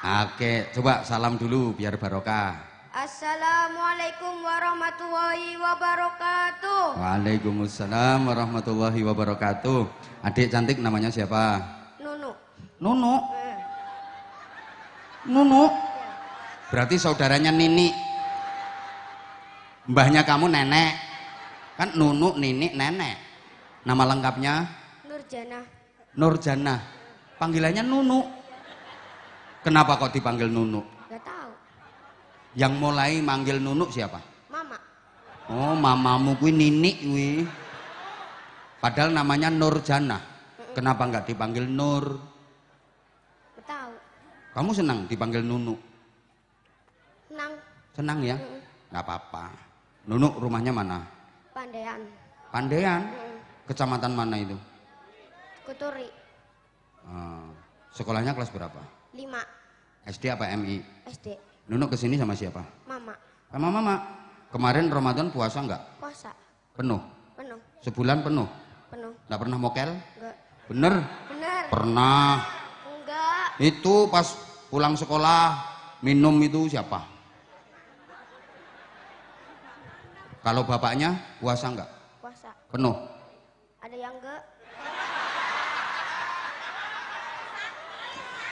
Oke, coba salam dulu biar barokah. Assalamualaikum warahmatullahi wabarakatuh. Waalaikumsalam warahmatullahi wabarakatuh. Adik cantik namanya siapa? Nunu. Nunu. Nunu. Berarti saudaranya Nini. Mbahnya kamu nenek. Kan Nunu, Nini, nenek. Nama lengkapnya? Nurjana. Nurjana. Panggilannya Nunu. Kenapa kok dipanggil Nunu? Gak tahu. Yang mulai manggil Nunu siapa? Mama. Oh, mamamu kuwi Nini kuwi. Padahal namanya Nurjana. Kenapa nggak dipanggil Nur? Gak tahu. Kamu senang dipanggil Nunu? Senang. Senang ya? Nggak apa-apa. Nunu rumahnya mana? Pandean. Pandean? Kecamatan mana itu? Kuturi. Sekolahnya kelas berapa? 5. SD apa MI? SD. Nunu kesini sama siapa? Mama. Sama mama. Kemarin Ramadan puasa nggak? Puasa. Penuh? Penuh. Sebulan penuh? Penuh. Nggak pernah mokel? Enggak. Bener? Bener. Pernah. Enggak. Itu pas pulang sekolah minum itu siapa? Kalau bapaknya puasa nggak? Puasa. Penuh? Ada yang enggak?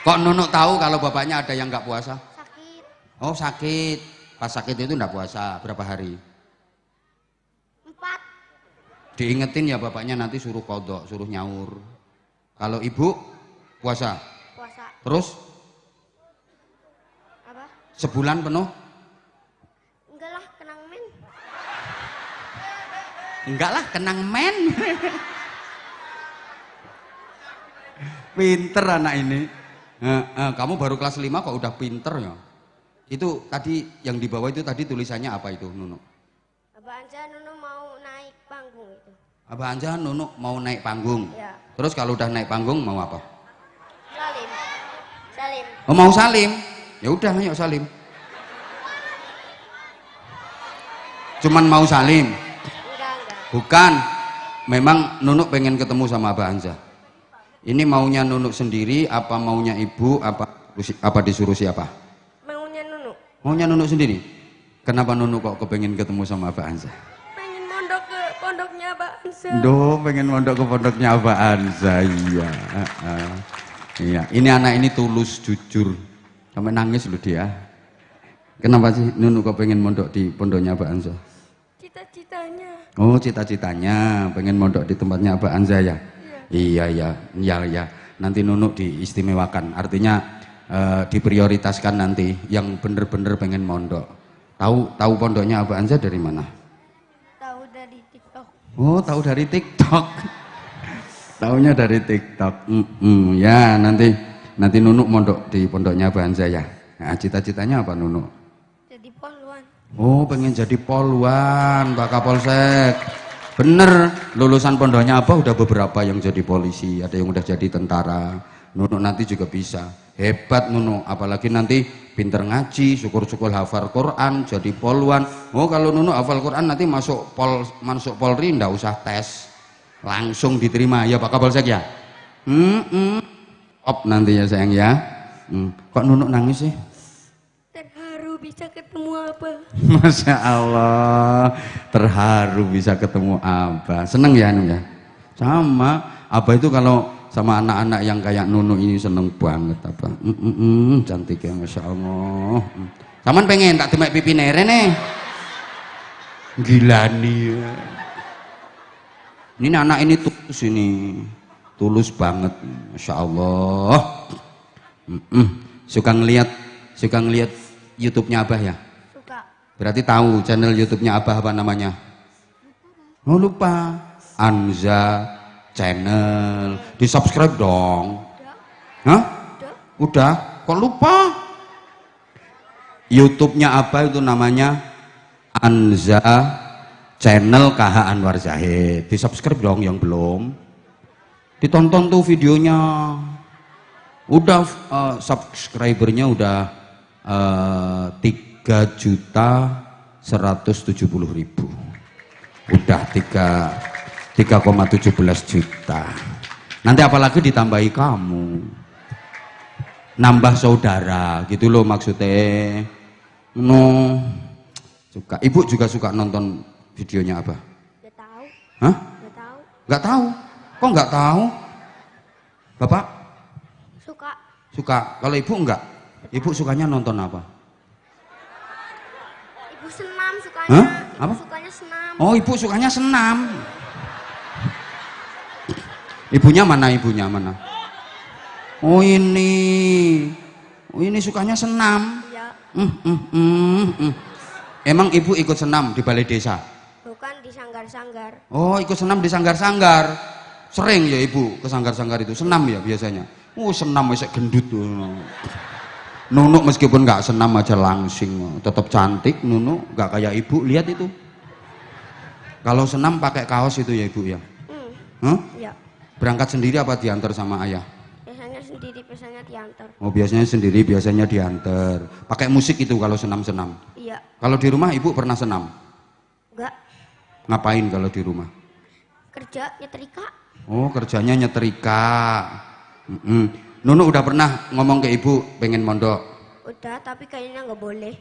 Kok Nunuk tahu kalau bapaknya ada yang nggak puasa? Sakit. Oh sakit. Pas sakit itu nggak puasa berapa hari? 4. Diingetin ya bapaknya nanti suruh kodok, suruh nyaur. Kalau ibu puasa? Puasa. Terus Apa? sebulan penuh? Enggak lah, kenang men. Enggak lah, kenang men. Pinter anak ini. Kamu baru kelas 5 kok udah pinter ya. Itu tadi yang di bawah itu tadi tulisannya apa itu Nunu? Abah Anja Nunu mau naik panggung itu. Abah Anja Nunu mau naik panggung. Ya. Terus kalau udah naik panggung mau apa? Salim. Salim. Oh mau salim? Ya udah ayo salim. Cuman mau salim? Enggak. Bukan. Memang Nunu pengen ketemu sama Abah Anja. Ini maunya Nunu sendiri apa maunya ibu apa disuruh siapa? Maunya Nunu. Maunya Nunu sendiri. Kenapa Nunu kok kepengen ketemu sama Abah Anja? Pengen mondok ke pondoknya Abah Anja. Duh, pengen mondok ke pondoknya Abah Anja. Iya. Iya. Ini anak ini tulus, jujur. Sampai nangis loh dia. Kenapa sih Nunu kok pengen mondok di pondoknya Abah Anja? Cita-citanya. Oh, cita-citanya pengen mondok di tempatnya Abah Anja ya. Iya. Nanti Nunu diistimewakan. Artinya diprioritaskan nanti yang bener-bener pengen mondok. Tahu pondoknya Abah Anja dari mana? Tahu dari TikTok. Oh, tahu dari TikTok. Taunya dari TikTok. Ya, nanti Nunu mondok di pondoknya Abah Anja ya. Nah, cita-citanya apa Nunu? Jadi poluan. Oh, pengen jadi poluan, Pak Kapolsek. Bener, lulusan pondoknya Abah udah beberapa yang jadi polisi, ada yang udah jadi tentara. Nunu nanti juga bisa. Hebat Nunu, apalagi nanti pinter ngaji, syukur-syukur hafal Quran, jadi poluan. Oh, kalau Nunu hafal Quran nanti masuk Polri ndak usah tes. Langsung diterima ya Pak Kapolsek ya. Op nanti ya sayang ya. Kok Nunu nangis sih? Terharu bisa ketemu Abah. Masya Allah, terharu bisa ketemu Abah. Seneng ya Nunu ya? Sama, Abah itu kalau sama anak-anak yang kayak Nunu ini seneng banget Abah. Cantik ya Masya Allah. Saman pengen tak demek pipi nere nih. Gila nih. Ini anak ini tulus ini. Tulus banget. Masya Allah. Suka ngeliat YouTube-nya Abah ya? Suka. Berarti tahu channel YouTube-nya Abah apa namanya? Oh lupa. Anza Channel. Di subscribe dong. Hah? Udah? Kok lupa? YouTube-nya Abah itu namanya Anza Channel KH Anwar Zahid. Di subscribe dong yang belum. Ditonton tuh videonya. Udah subscribernya udah 3.170.000. Udah 3,17 juta. Nanti apalagi ditambahi kamu. nambah saudara gitu loh maksudnya. No, suka. Ibu juga suka nonton videonya Abah? Nggak tahu. Hah? Nggak tahu. Nggak tahu? Kok nggak tahu? Bapak? Suka. Suka. Kalau ibu enggak? Ibu sukanya nonton apa? Ibu senam sukanya. Hah? Ibu Apa? sukanya senam. Oh, ibu sukanya senam. Ibunya mana? Ibunya mana? Oh ini. Oh ini sukanya senam. Iya. Emang ibu ikut senam di balai desa? Bukan di sanggar-sanggar. Oh ikut senam di sanggar-sanggar. Sering ya ibu ke sanggar-sanggar itu senam ya biasanya. Oh senam masih gendut tuh. Nunuk meskipun nggak senam aja langsing, tetap cantik. Nunuk nggak kayak ibu, lihat itu. Kalau senam pakai kaos itu ya ibu ya. Huh? Iya. Berangkat sendiri apa diantar sama ayah? Biasanya sendiri, biasanya diantar. Oh biasanya sendiri, biasanya diantar. Pakai musik itu kalau senam-senam. Iya. Kalau di rumah ibu pernah senam? Enggak. Ngapain kalau di rumah? Kerja nyetrika. Oh kerjanya nyetrika. Nunu udah pernah ngomong ke ibu pengen mondok? Udah, tapi kayaknya nggak boleh.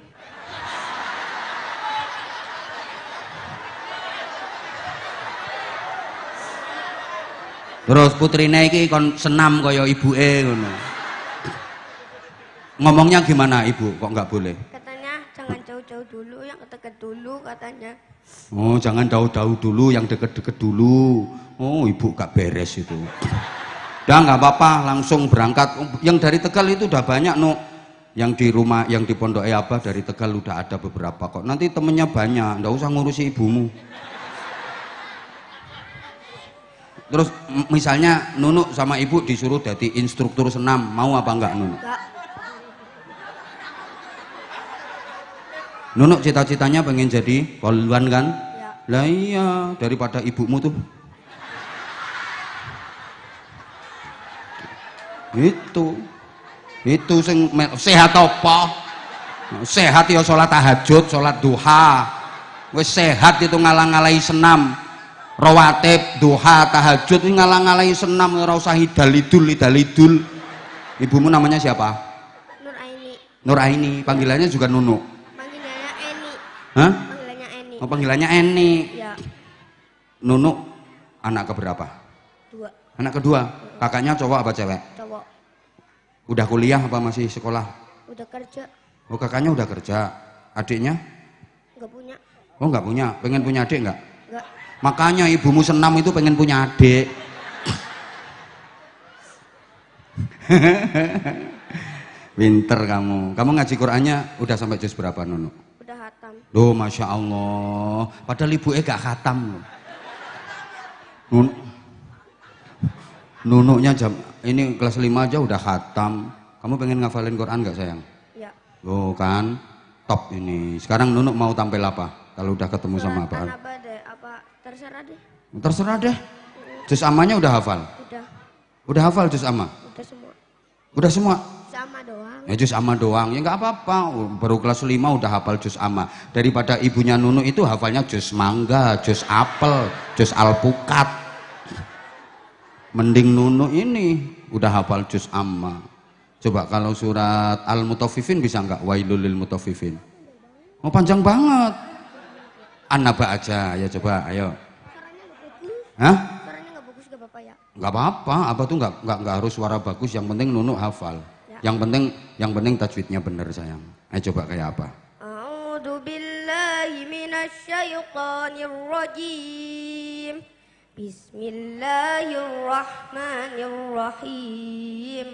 Terus putrine iki kon senam kaya ibuke ngono. Ngomongnya gimana ibu? Kok nggak boleh? Katanya jangan jauh-jauh dulu, yang deket dulu katanya. Oh jangan jauh-jauh dulu, yang deket-deket dulu. Oh ibu gak beres itu. Udah nggak apa-apa, langsung berangkat. Yang dari Tegal itu udah banyak no. Yang di rumah, yang di pondok Abah dari Tegal udah ada beberapa kok. Nanti temennya banyak, nggak usah ngurusi ibumu. Terus misalnya Nunu sama ibu disuruh jadi instruktur senam, mau apa enggak Nunu? Enggak. Nunu cita-citanya pengen jadi polwan kan? Ya. Lah iya, daripada ibumu tuh. Itu sing sehat apa? Sehat ya sholat tahajud, sholat duha. Wis sehat itu ngalang-ngalai senam. Rawatib, duha, tahajud ini ngalang-ngalai senam, ora usah idal-idul. Ibumu namanya siapa? Nur Aini. Nur Aini, panggilannya juga Nunu. Panggilannya Eni. Hah? Panggilannya Eni. Oh, panggilannya Eni. Ya. Nunu anak keberapa? 2. Anak kedua. Kakaknya cowok apa cewek? Cowok. Udah kuliah apa masih sekolah? Udah kerja. Oh, kakaknya udah kerja. Adiknya? Nggak punya. Oh, nggak punya. Pengen punya adik nggak? Nggak. Makanya ibumu senam itu pengen punya adik. Pinter kamu. Kamu ngaji Qur'annya udah sampai juz berapa Nunu? Udah hatam. Loh, Masya Allah. Padahal ibunya gak khatam. Nunuknya jam ini kelas 5 aja udah khatam. Kamu pengen ngafalin Quran gak sayang? Ya. Loh kan, top ini. Sekarang Nunuk mau tampil apa? Kalau udah ketemu sama Suratan apa? apa deh? Apa terserah deh. Terserah deh. Juz amanya udah hafal? Udah. Udah hafal juz amma? Udah semua. Udah semua? Sama doang. Ya juz amma doang, ya nggak apa-apa. Baru kelas 5 udah hafal juz amma. Daripada ibunya Nunu itu hafalnya juz mangga, juz apel, juz alpukat. Mending Nunu ini udah hafal juz amma. Coba kalau surat Al-Mutaffifin bisa nggak? Wailul lil mutaffifin. Oh panjang banget. An-Naba aja ya coba, ayo. Suaranya nggak bagus. Hah? Suaranya nggak bagus gak Bapak ya? Nggak apa-apa, apa tuh nggak harus suara bagus, yang penting Nunu hafal. Ya. Yang penting tajwidnya bener sayang. Ayo coba kayak apa? A'udzu billahi minasy syaithanir rajim. Bismillahirrahmanirrahim.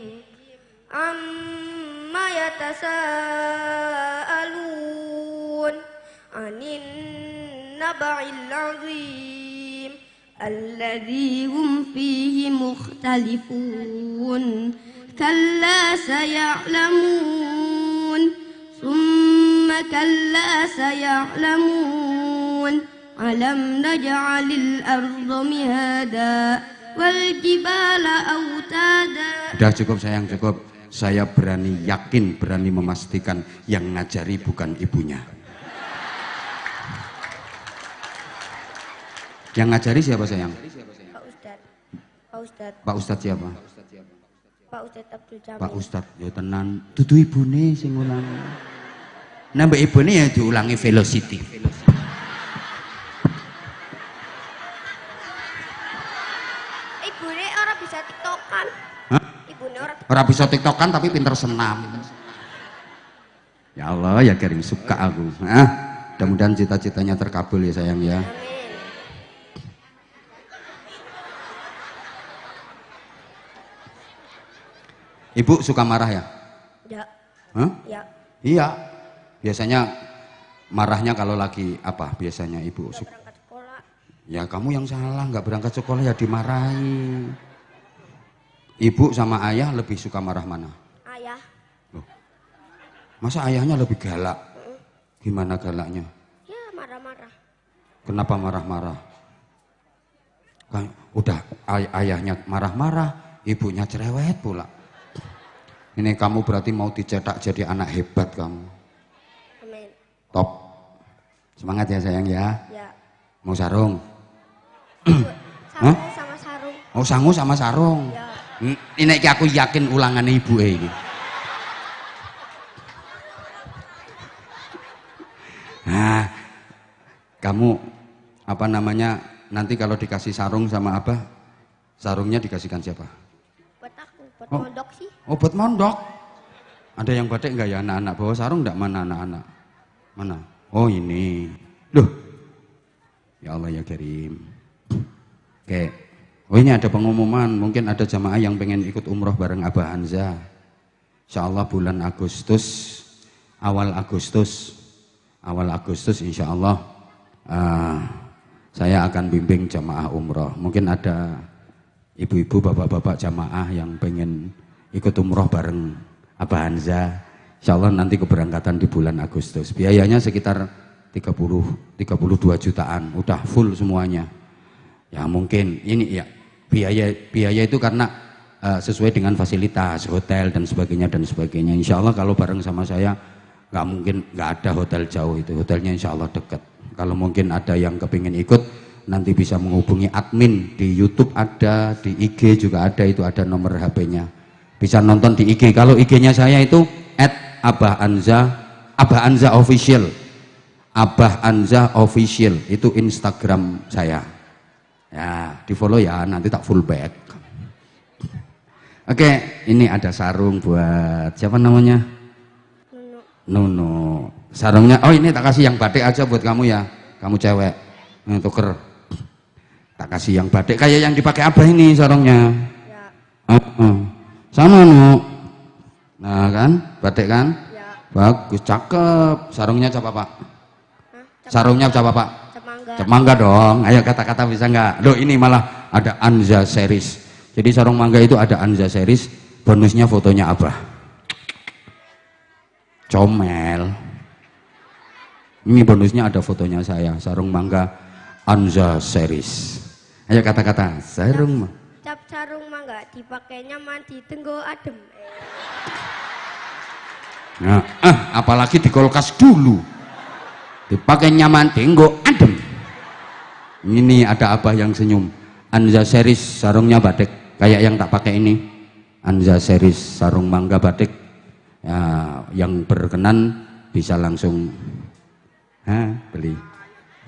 Amma yatasaalun 'anin naba'il 'azim alladzi hum fihi mukhtalifun. كلا سيعلمون ثم كلا سيعلمون ألم نجعل الأرض مهادا والجبال أوتادا. Udah cukup sayang, cukup. Saya berani yakin, berani memastikan yang ngajari bukan ibunya. Yang ngajari siapa sayang? Pak Ustadz. Pak Ustadz. Pak Ustadz siapa? Pak Ustadz Abdul Jamil. Pak Ustadz ya tenan dudu ibune sing ulang. Nah mbak ibune ya diulangi velocity. Ibune ora bisa tiktokan. Hah? Ibune ora. Ora bisa tiktokan tapi pinter senam. Ya Allah ya Karim suka aku. Mudah-mudahan cita-citanya terkabul ya sayang ya. Amin. Ibu suka marah ya? Ya. Hah? Ya. Iya. Biasanya marahnya kalau lagi apa? Biasanya ibu Nggak suka. berangkat sekolah. Ya kamu yang salah, nggak berangkat sekolah ya dimarahi. Ibu sama ayah lebih suka marah mana? Ayah. Loh, masa ayahnya lebih galak? Gimana galaknya? Ya marah-marah. Kenapa marah-marah? Kan udah ayahnya marah-marah, ibunya cerewet pula. Ini kamu berarti mau dicetak jadi anak hebat kamu. Amin. Top. Semangat ya sayang ya. Ya. Mau sarung? Sangu sama sarung. Mau sangu sama sarung? Ya. Ini aku yakin ulangan ibu ini. Nah, kamu apa namanya nanti kalau dikasih sarung sama abah, sarungnya dikasihkan siapa? Buat aku, buat Oh. mondok sih. Oh buat mondok. Ada yang batik nggak ya anak-anak bawa sarung nggak mana anak-anak? Mana? Oh ini. Loh. Ya Allah ya Karim. Oke. Oh ini ada pengumuman, mungkin ada jamaah yang pengen ikut umroh bareng Abah Hanza. Insya Allah bulan Agustus, awal Agustus insya Allah saya akan bimbing jamaah umroh. Mungkin ada ibu-ibu, bapak-bapak jamaah yang pengen ikut umroh bareng Abah Hanza. Insya Allah nanti keberangkatan di bulan Agustus. Biayanya sekitar 32 jutaan, udah full semuanya. Ya mungkin ini ya biaya itu karena sesuai dengan fasilitas hotel dan sebagainya dan sebagainya. Insya Allah kalau bareng sama saya nggak mungkin nggak ada hotel jauh itu, hotelnya insya Allah dekat. Kalau mungkin ada yang kepingin ikut nanti bisa menghubungi admin di YouTube ada, di IG juga ada, itu ada nomor HP-nya. Bisa nonton di IG. Kalau IG-nya saya itu @AbahAnza_official. Abah Anza official itu Instagram saya. Ya, di follow ya, nanti tak full back. Oke, ini ada sarung buat siapa namanya? Nuno. Sarungnya, oh ini tak kasih yang batik aja buat kamu ya. Kamu cewek. Ini tuker. Tak kasih yang batik kayak yang dipakai Abah ini sarungnya. Ya. Sama Nu. Nah kan, batik kan? Ya. Bagus, cakep. Sarungnya cap apa? Hah? Sarungnya cap apa? Cemangga. Cap mangga dong. Ayo kata-kata bisa nggak? Loh ini malah ada Anza series. Jadi sarung mangga itu ada Anza series. Bonusnya fotonya Abah. Comel. Ini bonusnya ada fotonya saya. Sarung mangga Anza series. Ayo kata-kata. Sarung. Cap sarung mangga dipakainya mandi tenggo adem. Nah, apalagi di kulkas dulu. Dipakai nyaman tenggo adem. Ini ada Abah yang senyum. Anza series sarungnya batik kayak yang tak pakai ini. Anza series sarung mangga batik. Ya, yang berkenan bisa langsung beli.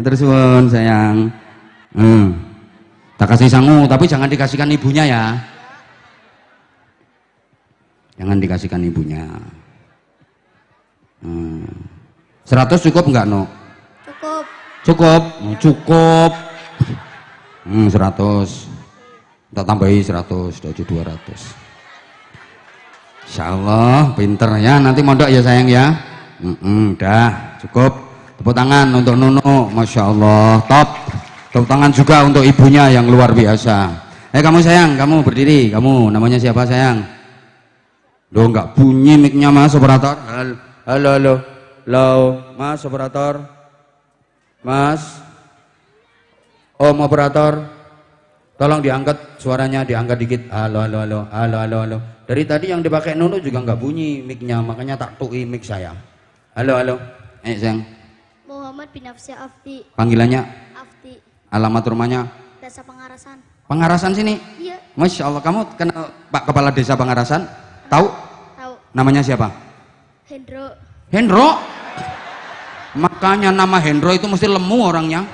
Terus sayang. Tak kasih sangu tapi jangan dikasihkan ibunya ya. Jangan dikasihkan ibunya. 100 cukup enggak No? Cukup. Cukup, cukup. 100. Tak tambahi 100, jadi 200. Insyaallah pinter ya, nanti mondok ya sayang ya. Udah cukup. Tepuk tangan untuk Nuno, Masya Allah, top. Tepuk tangan juga untuk ibunya yang luar biasa. Kamu sayang, kamu berdiri. Kamu namanya siapa sayang? Loh nggak bunyi mic-nya Mas operator. Halo, Mas operator. Mas. Om operator. Tolong diangkat suaranya, diangkat dikit. Halo. Dari tadi yang dipakai Nuno juga nggak bunyi mic-nya, makanya tak tuki mic saya. Halo. Sayang. Muhammad bin Afsi Afti. Panggilannya? Afti. Alamat rumahnya? Desa Pengarasan. Pangarasan sini. Iya. Masya Allah, kamu kenal Pak Kepala Desa Pangarasan? Tahu? Tahu. Namanya siapa? Hendro. Hendro. Makanya nama Hendro itu mesti lemu orangnya.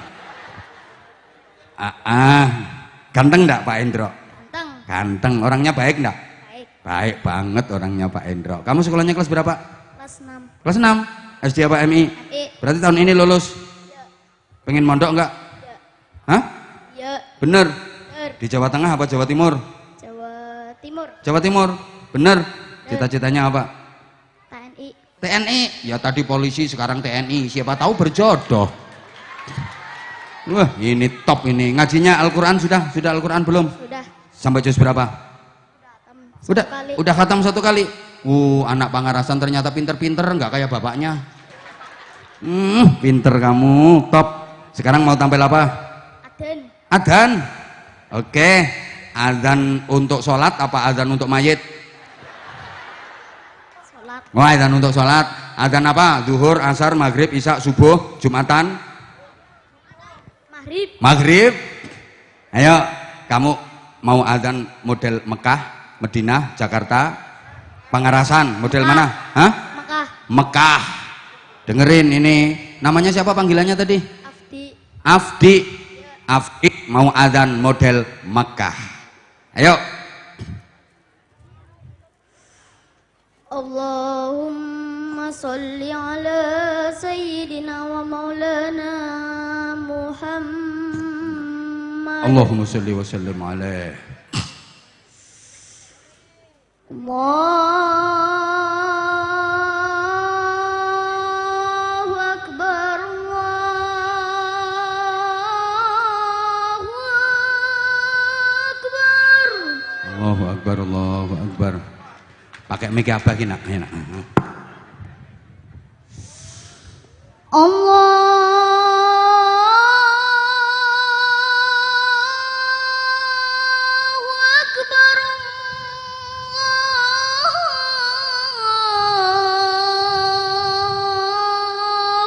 Ganteng enggak Pak Hendro? Ganteng. Ganteng. Orangnya baik enggak? Baik. Baik banget orangnya Pak Hendro. Kamu sekolahnya kelas berapa? Kelas 6. Kelas 6. SD apa MI? MI. Berarti tahun ini lulus. Iya. Pengen mondok enggak? Iya. Hah? Iya. Bener. Bener. Di Jawa Tengah apa Jawa Timur? Jawa Timur. Jawa Timur. Bener. Cita-citanya apa? TNI. TNI. Ya tadi polisi, sekarang TNI. Siapa tahu berjodoh. Wah, ini top ini. Ngajinya Al-Qur'an sudah? Sudah Al-Qur'an belum? Sudah. Sampai juz berapa? Udah khatam 1 kali. Udah khatam 1 kali. Anak Pangarasan ternyata pinter-pinter, nggak kayak bapaknya. Pinter kamu, top. Sekarang mau tampil apa? Aden. Adzan. Oke. Adzan untuk sholat apa adzan untuk mayit? Sholat. Wah, adzan untuk sholat. Adzan apa? Zuhur, asar, maghrib, isya, subuh, jumatan, Maghrib. maghrib. Ayo, kamu mau adzan model Mekah, Madinah, Jakarta, Pangarasan, model Mekah. mana? Hah? Mekah. Mekah. Dengerin ini. Namanya siapa panggilannya tadi? Afdi. Afdi. Afdi mau adzan model Mekah. Ayo. Allahumma salli ala sayyidina wa maulana Muhammad. Allahumma sholli wa sallim alaihi. Allahu Akbar. Allahu Akbar, Allahu Akbar. Pakai mic apa gini? Enak. Allahu Akbar.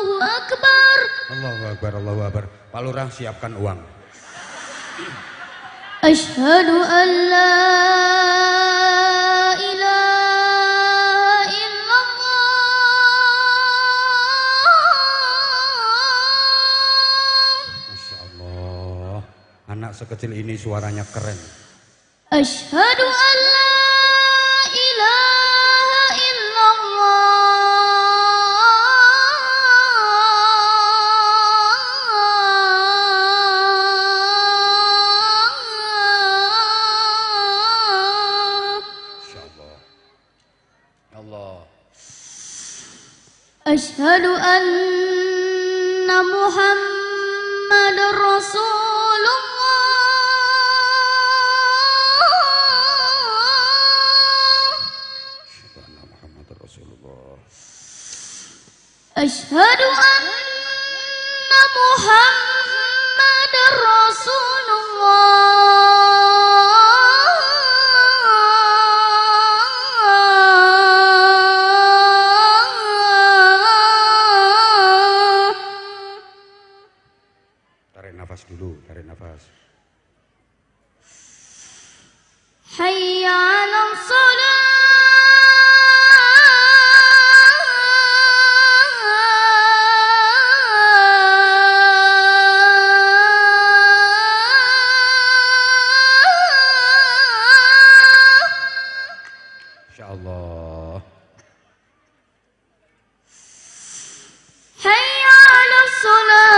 Allahu Akbar. Allahu Akbar, Allahu Akbar. Pak Lurah siapkan uang. Asyhadu an la ilaha illallah. Masya Allah. Anak sekecil ini suaranya keren. Asyhadu an la ilaha illallah. Masya Allah. Ya Allah. Asyhadu anna Muhammadar Rasulullah. Asyhadu anna Muhammadar Rasulullah. Asyhadu anna Muhammadar Rasulullah. Tarik nafas dulu, tarik nafas. Hayya 'alas shalah. Insya Allah. Hayya 'alas shalah.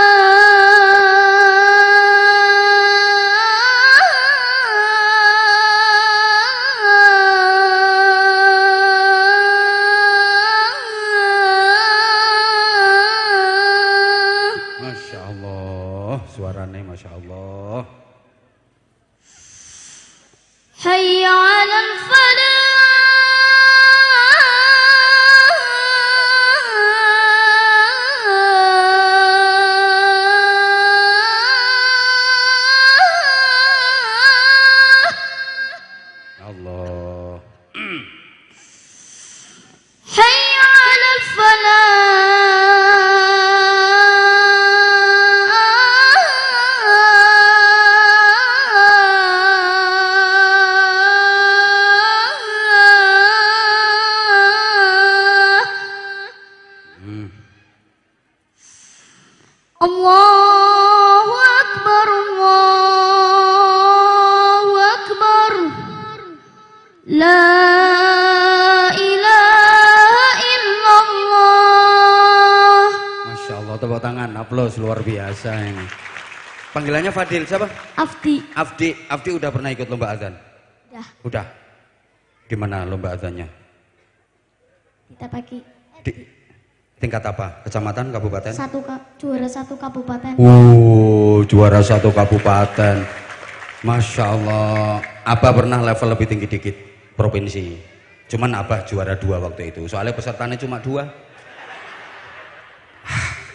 Allahu Akbar, Allahu Akbar. La ilaha illallah. Masya Allah, tepuk tangan, aplaus luar biasa ini. Panggilannya Fadil, siapa? Afdi. Afdi udah pernah ikut lomba azan? Udah. Gimana lomba azannya? Kita pagi. Tingkat apa? Kecamatan, kabupaten? Juara satu kabupaten. Juara satu kabupaten. Masya Allah. Abah pernah level lebih tinggi dikit, provinsi. Cuman Abah juara 2 waktu itu. Soalnya pesertanya cuma 2.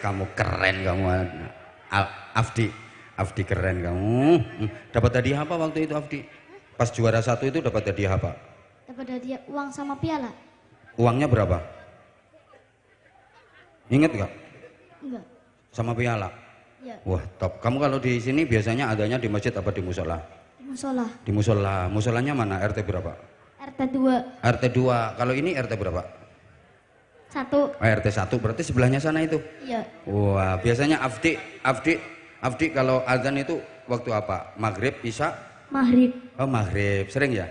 Kamu keren kamu, Afdi keren kamu. Dapat hadiah apa waktu itu Afdi? Pas juara 1 itu dapat hadiah apa? Dapat hadiah uang sama piala. Uangnya berapa? Ingat nggak? Enggak. Sama piala? Ya. Wah top. Kamu kalau di sini biasanya adanya di masjid apa di musola? Di musola. Di musola. Musolanya mana? RT berapa? RT 2. RT 2. Kalau ini RT berapa? 1. RT 1 berarti sebelahnya sana itu. Iya. Wah, biasanya Afdi kalau azan itu waktu apa? Maghrib, Isya? Maghrib. Oh, maghrib. Sering ya?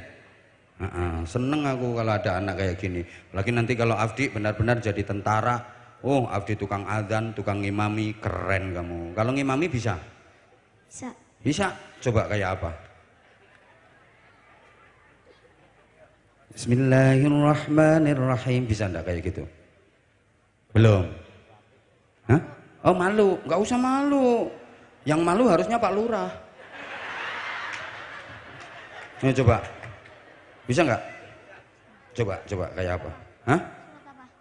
Seneng aku kalau ada anak kayak gini. Lagi nanti kalau Afdi benar-benar jadi tentara. Oh, Afdi tukang azan, tukang ngimami, keren kamu. Kalau ngimami bisa? Bisa. Bisa. Coba kayak apa? Bismillahirrahmanirrahim. Bisa enggak kayak gitu? Belum? Hah? Oh malu, nggak usah malu. Yang malu harusnya Pak Lurah. Ayo coba. Bisa nggak? Coba kayak apa? Hah?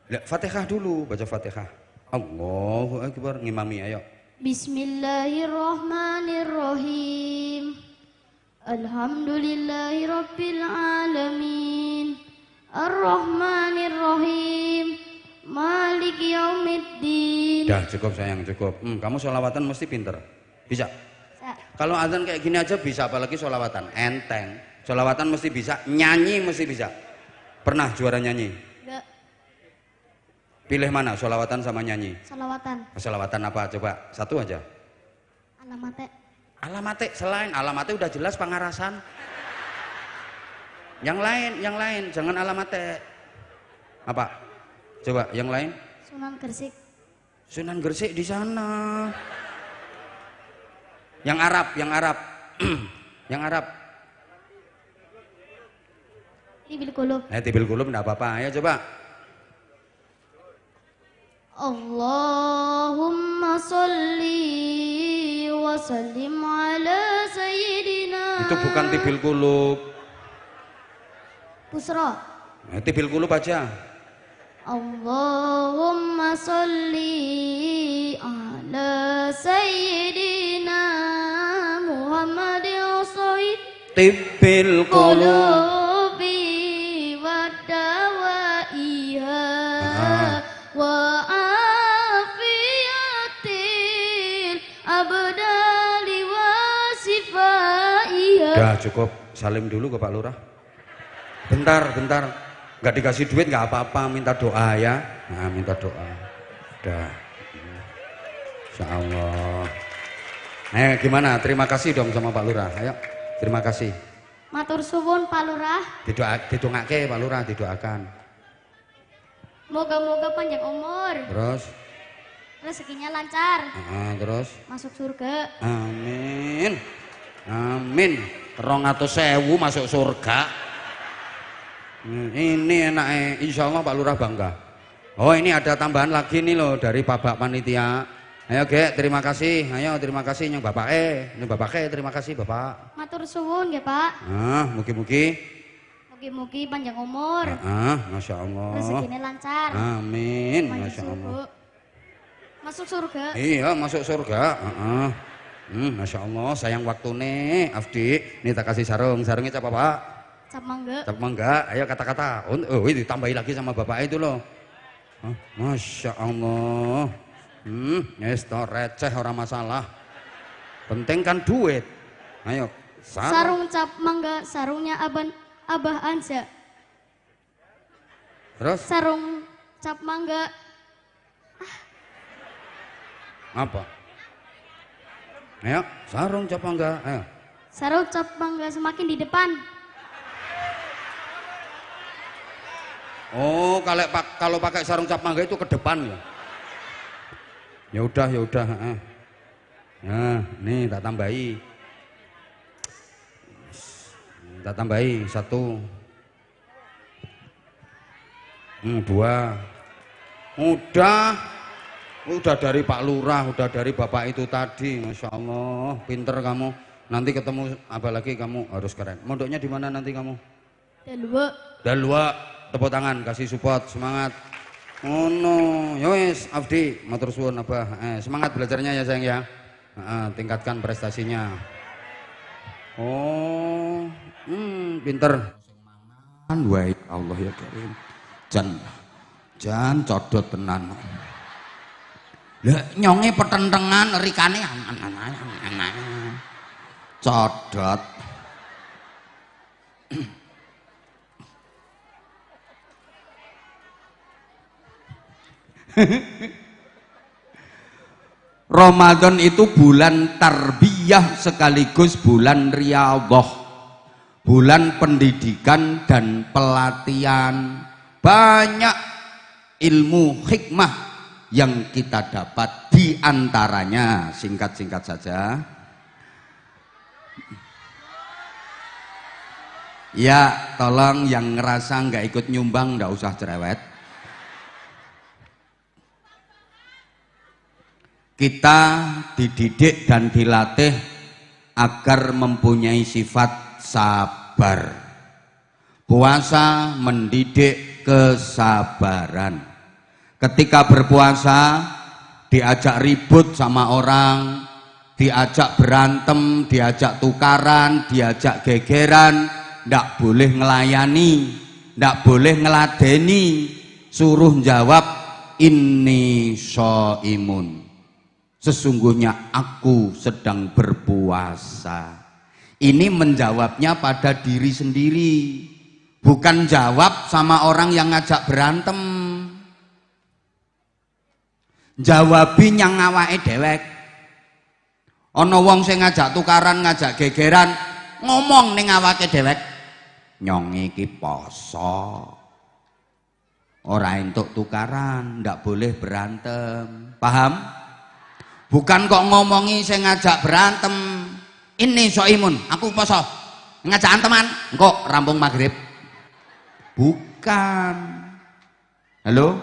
Fatihah dulu, baca Fatihah. Allahu Akbar, ngimami ayo. Bismillahirrahmanirrahim. Alhamdulillahirabbil alamin. Ar-Rahmanirrahim. Maliki yaumiddin. Dah cukup sayang, cukup. Kamu sholawatan mesti pinter. Bisa? Bisa. Kalau azan kayak gini aja bisa, apalagi sholawatan. Enteng. Sholawatan mesti bisa, nyanyi mesti bisa. Pernah juara nyanyi? Enggak. Pilih mana, sholawatan sama nyanyi? Salawatan. Sholawatan apa? Coba, satu aja. Alamate. Alamate, selain alamate udah jelas pangarasan. Yang lain, jangan alamate. Apa? Coba, yang lain? Sunan Gresik. Sunan Gresik di sana. Yang Arab. Yang Arab. Tibil Qulub. Tibil Qulub enggak apa-apa. Ayo coba. Allahumma sholli wa sallim ala sayyidina. Itu bukan Tibil Qulub. Pusra. Tibil Qulub aja. Allahumma sholli ala sayyidina Muhammadin sayyid Tibil Qulub. qulubi wa dawaiha wa afiyatil abdali wa sifaiha. Udah cukup, salim dulu ke Pak Lurah. Bentar. Nggak dikasih duit nggak apa-apa, minta doa ya. Nah, minta doa. Udah. Insyaallah. Gimana? Terima kasih dong sama Pak Lurah. Ayo, terima kasih. Matur suwun Pak Lurah. Didongake Pak Lurah, didoakan. Moga-moga panjang umur. Terus? Rezekinya lancar. Terus? Masuk surga. Amin. 200.000 masuk surga. Ini enaknya, insya Allah Pak Lurah bangga. Oh ini ada tambahan lagi nih loh dari Pak Panitia. Ayo Gek, terima kasih. Ayo terima kasih yang Bapak Ini Bapak terima kasih Bapak. Matur suwun ya Pak. Mugi-mugi. Mugi-mugi panjang umur. Masya Allah. Rezekinya lancar. Amin. Masya Allah. Masuk surga. Iya masuk surga. Masya Allah. Sayang waktu nih Afdi. Ini tak kasih sarungnya apa Pak? Cap mangga. Cap mangga, ayo kata-kata. Oh, ini ditambahi lagi sama bapak itu loh. Masya Allah. Yes, receh orang masalah. Penting kan duit. Ayo. Sarung cap mangga, sarungnya Abah Anza. Terus? Sarung cap mangga. Apa? Ayo, sarung cap mangga. Ayo. Sarung cap mangga semakin di depan. Oh, kalau pakai sarung cap mangga itu ke depan ya. Ya udah, ya udah. Nah, nih tak tambahi. Tak tambahi 1. 2. Udah dari Pak Lurah, udah dari Bapak itu tadi. Masya Allah, pinter kamu. Nanti ketemu apa lagi kamu harus keren. Mondoknya di mana nanti kamu? Dalwa. Tepuk tangan, kasih support, semangat. Oh no, yowes Afdi, matur suwun Abah. Semangat belajarnya ya sayang ya. Tingkatkan prestasinya. Oh, pinter. Wae Allah ya Karim. Jan codot tenan. Lah nyonge petentengan rikane codot. Ramadan itu bulan tarbiyah sekaligus bulan riyadhah, bulan pendidikan dan pelatihan. Banyak ilmu hikmah yang kita dapat, di antaranya singkat-singkat saja. Ya, tolong yang ngerasa nggak ikut nyumbang nggak usah cerewet. Kita dididik dan dilatih agar mempunyai sifat sabar. Puasa mendidik kesabaran. Ketika berpuasa diajak ribut sama orang, diajak berantem, diajak tukaran, diajak gegeran, ndak boleh ngelayani, ndak boleh ngeladeni, suruh jawab inni shaimun. Sesungguhnya aku sedang berpuasa. Ini menjawabnya pada diri sendiri, bukan jawab sama orang yang ngajak berantem. Jawabi nyang awake dhewek. Ana wong sing ngajak tukaran, ngajak gegeran, ngomong ning awake dhewek, nyong iki poso. Ora entuk tukaran, ndak boleh berantem. Paham? Bukan kok ngomongi saya ngajak berantem. Ini soimun, aku poso. Ngajak anteman, engko rampung maghrib. Bukan. Halo?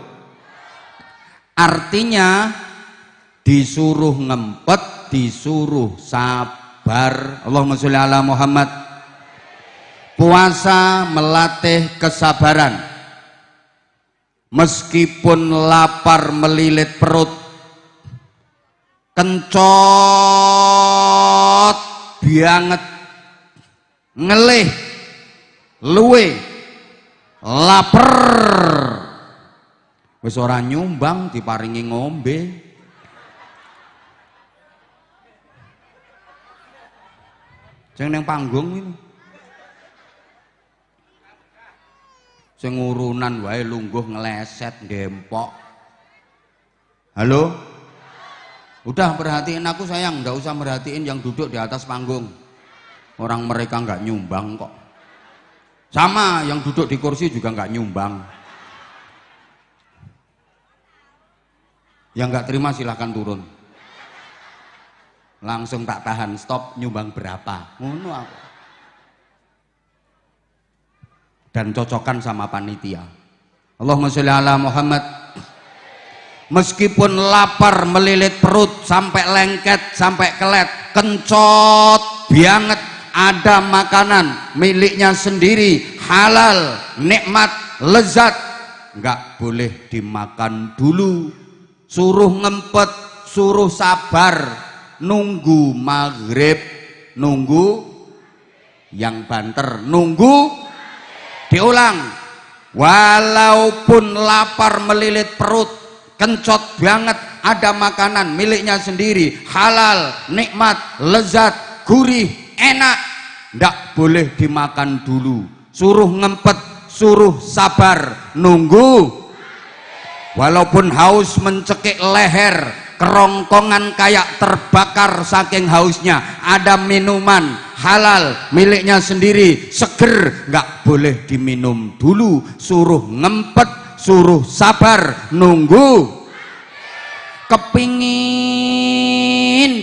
Artinya disuruh ngempet, disuruh sabar. Allahumma sholli ala Muhammad. Puasa melatih kesabaran. Meskipun lapar melilit perut, kencot banget, ngelih, luwe, lapar, wis ora nyumbang diparingi ngombe. Sing ning panggung ini, sing urunan wae lungguh ngeleset gempok. Halo? Udah perhatiin aku sayang, nggak usah merhatiin yang duduk di atas panggung. Orang mereka nggak nyumbang kok. Sama yang duduk di kursi juga nggak nyumbang. Yang nggak terima silahkan turun. Langsung tak tahan, stop, nyumbang berapa? Ngono aku. Dan cocokkan sama panitia. Allahumma sholli ala Muhammad. Meskipun lapar melilit perut sampai lengket, sampai kelet, kencot banget, ada makanan miliknya sendiri, halal, nikmat, lezat, nggak boleh dimakan dulu. Suruh ngempet, suruh sabar, nunggu maghrib, nunggu yang banter, nunggu diulang. Walaupun lapar melilit perut, kencot banget, ada makanan miliknya sendiri, halal, nikmat, lezat, gurih, enak, ndak boleh dimakan dulu. Suruh ngempet, suruh sabar, nunggu. Walaupun haus mencekik leher, kerongkongan kayak terbakar saking hausnya. Ada minuman halal miliknya sendiri, seger, nggak boleh diminum dulu, suruh ngempet, suruh sabar, nunggu. Kepingin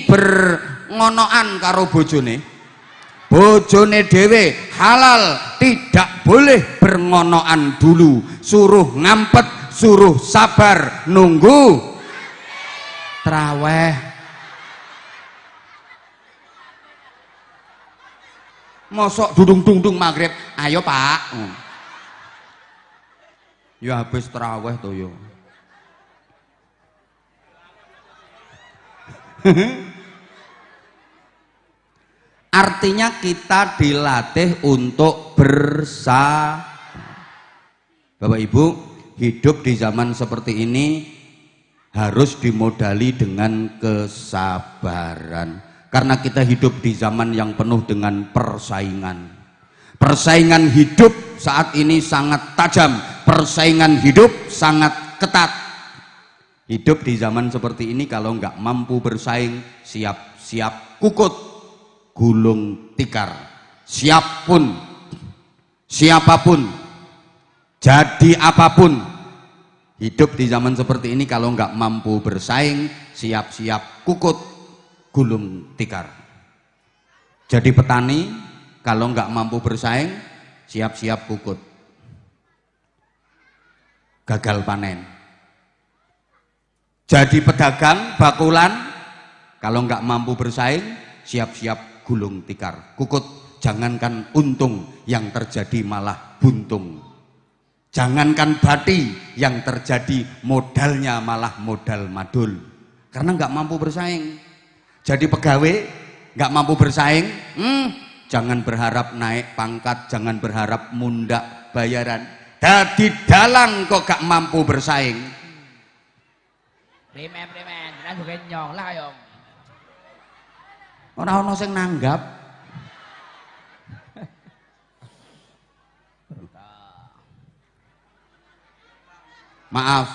berngonoan karo bojone dhewe halal, tidak boleh berngonoan dulu, suruh ngampet, suruh sabar, nunggu traweh. Mosok dudung-dudung maghrib, ayo pak, ya habis traweh tuh yo. Artinya kita dilatih untuk bersabar. Bapak Ibu, hidup di zaman seperti ini harus dimodali dengan kesabaran. Karena kita hidup di zaman yang penuh dengan persaingan. Persaingan hidup saat ini sangat tajam, persaingan hidup sangat ketat. Hidup di zaman seperti ini kalau nggak mampu bersaing, siap-siap kukut, gulung tikar. Siapapun, jadi apapun, hidup di zaman seperti ini kalau nggak mampu bersaing, siap-siap kukut, gulung tikar. Jadi petani kalau nggak mampu bersaing, siap-siap kukut, gagal panen. Jadi pedagang bakulan kalau nggak mampu bersaing, siap-siap gulung tikar, kukut. Jangankan untung, yang terjadi malah buntung. Jangankan bati, yang terjadi modalnya malah modal madul, karena nggak mampu bersaing. Jadi pegawai nggak mampu bersaing, jangan berharap naik pangkat, jangan berharap mundak bayaran. Dadi dalang kok gak mampu bersaing. Primen, jenengan juga nyong lah kayong. Ora ono sing nanggap. Maaf,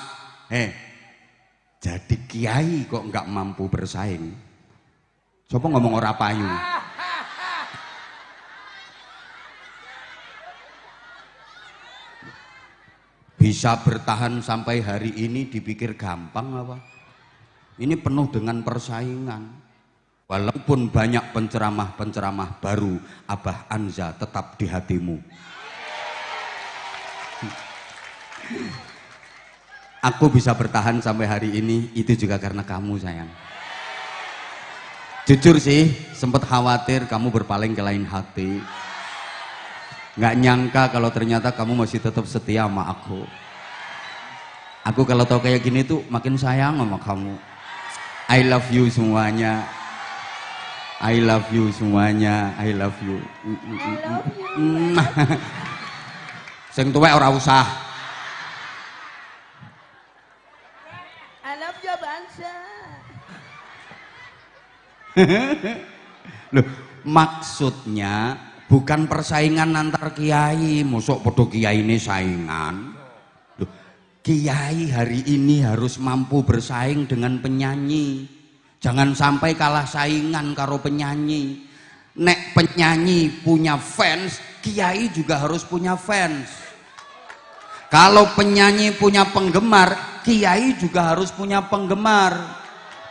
jadi kiai kok nggak mampu bersaing. Coba ngomong ora payu. Bisa bertahan sampai hari ini dipikir gampang apa? Ini penuh dengan persaingan. Walaupun banyak penceramah-penceramah baru, Abah Anza tetap di hatimu. Aku bisa bertahan sampai hari ini, itu juga karena kamu sayang. Jujur sih, sempat khawatir kamu berpaling ke lain hati. Nggak nyangka kalau ternyata kamu masih tetap setia sama aku. Aku kalau tahu kayak gini tuh makin sayang sama kamu. I love you semuanya. I love you semuanya. I love you. Sing tuwek ora usah. I love you bangsa. Loh, maksudnya bukan persaingan antar kiai, mosok podo kiai ini saingan. Loh, kiai hari ini harus mampu bersaing dengan penyanyi. Jangan sampai kalah saingan karo penyanyi. Nek penyanyi punya fans, kiai juga harus punya fans. Kalau penyanyi punya penggemar, kiai juga harus punya penggemar.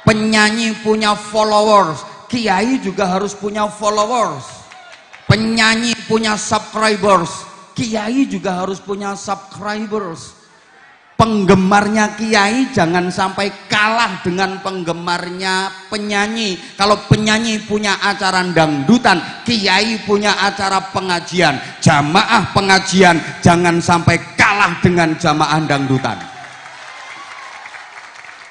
Penyanyi punya followers, kiai juga harus punya followers. Penyanyi punya subscribers, kiai juga harus punya subscribers. Penggemarnya kiai jangan sampai kalah dengan penggemarnya penyanyi. Kalau penyanyi punya acara dangdutan, kiai punya acara pengajian. Jamaah pengajian jangan sampai kalah dengan jamaah dangdutan.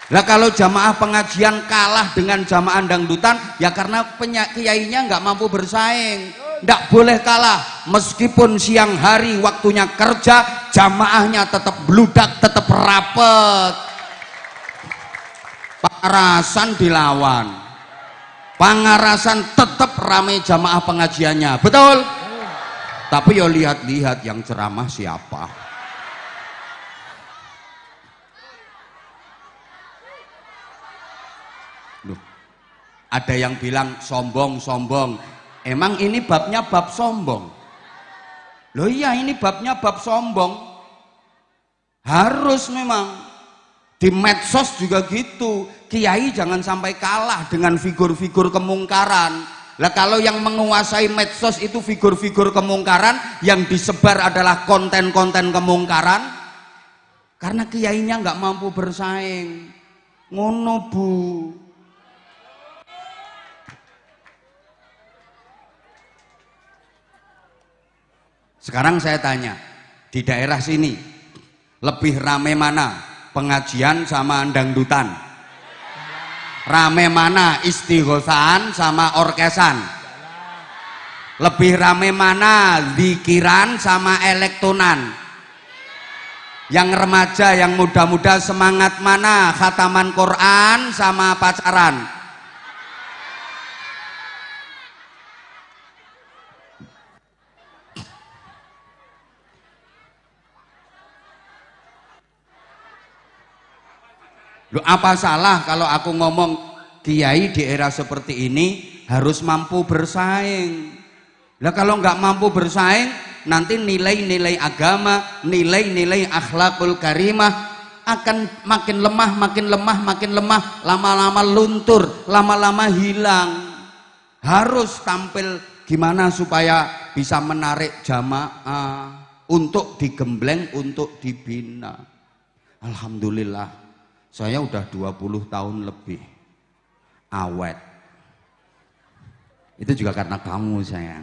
Lah kalau jamaah pengajian kalah dengan jamaah dangdutan, ya karena kiainya nggak mampu bersaing. Nggak boleh kalah, meskipun siang hari waktunya kerja, jamaahnya tetap bludak, tetap rapet. Pangarasan dilawan, Pangarasan tetap ramai jamaah pengajiannya, betul? Tapi yo lihat-lihat yang ceramah siapa. Loh, ada yang bilang sombong. Emang ini babnya bab sombong? Loh iya, ini babnya bab sombong. Harus memang. Di medsos juga gitu. Kiai jangan sampai kalah dengan figur-figur kemungkaran. Lah kalau yang menguasai medsos itu figur-figur kemungkaran, yang disebar adalah konten-konten kemungkaran, karena kiainya nggak mampu bersaing. Ngono Bu. Sekarang saya tanya, di daerah sini lebih rame mana pengajian sama dangdutan? Rame mana istighosahan sama orkesan? Lebih rame mana zikiran sama elektonan? Yang remaja, yang muda-muda semangat mana khataman Quran sama pacaran? Loh, apa salah kalau aku ngomong kiai di era seperti ini harus mampu bersaing? Lah kalau nggak mampu bersaing, nanti nilai-nilai agama, nilai-nilai akhlakul karimah akan makin lemah, lama-lama luntur, lama-lama hilang. Harus tampil gimana supaya bisa menarik jamaah untuk digembleng, untuk dibina. Alhamdulillah. Saya udah 20 tahun lebih awet. Itu juga karena kamu sayang.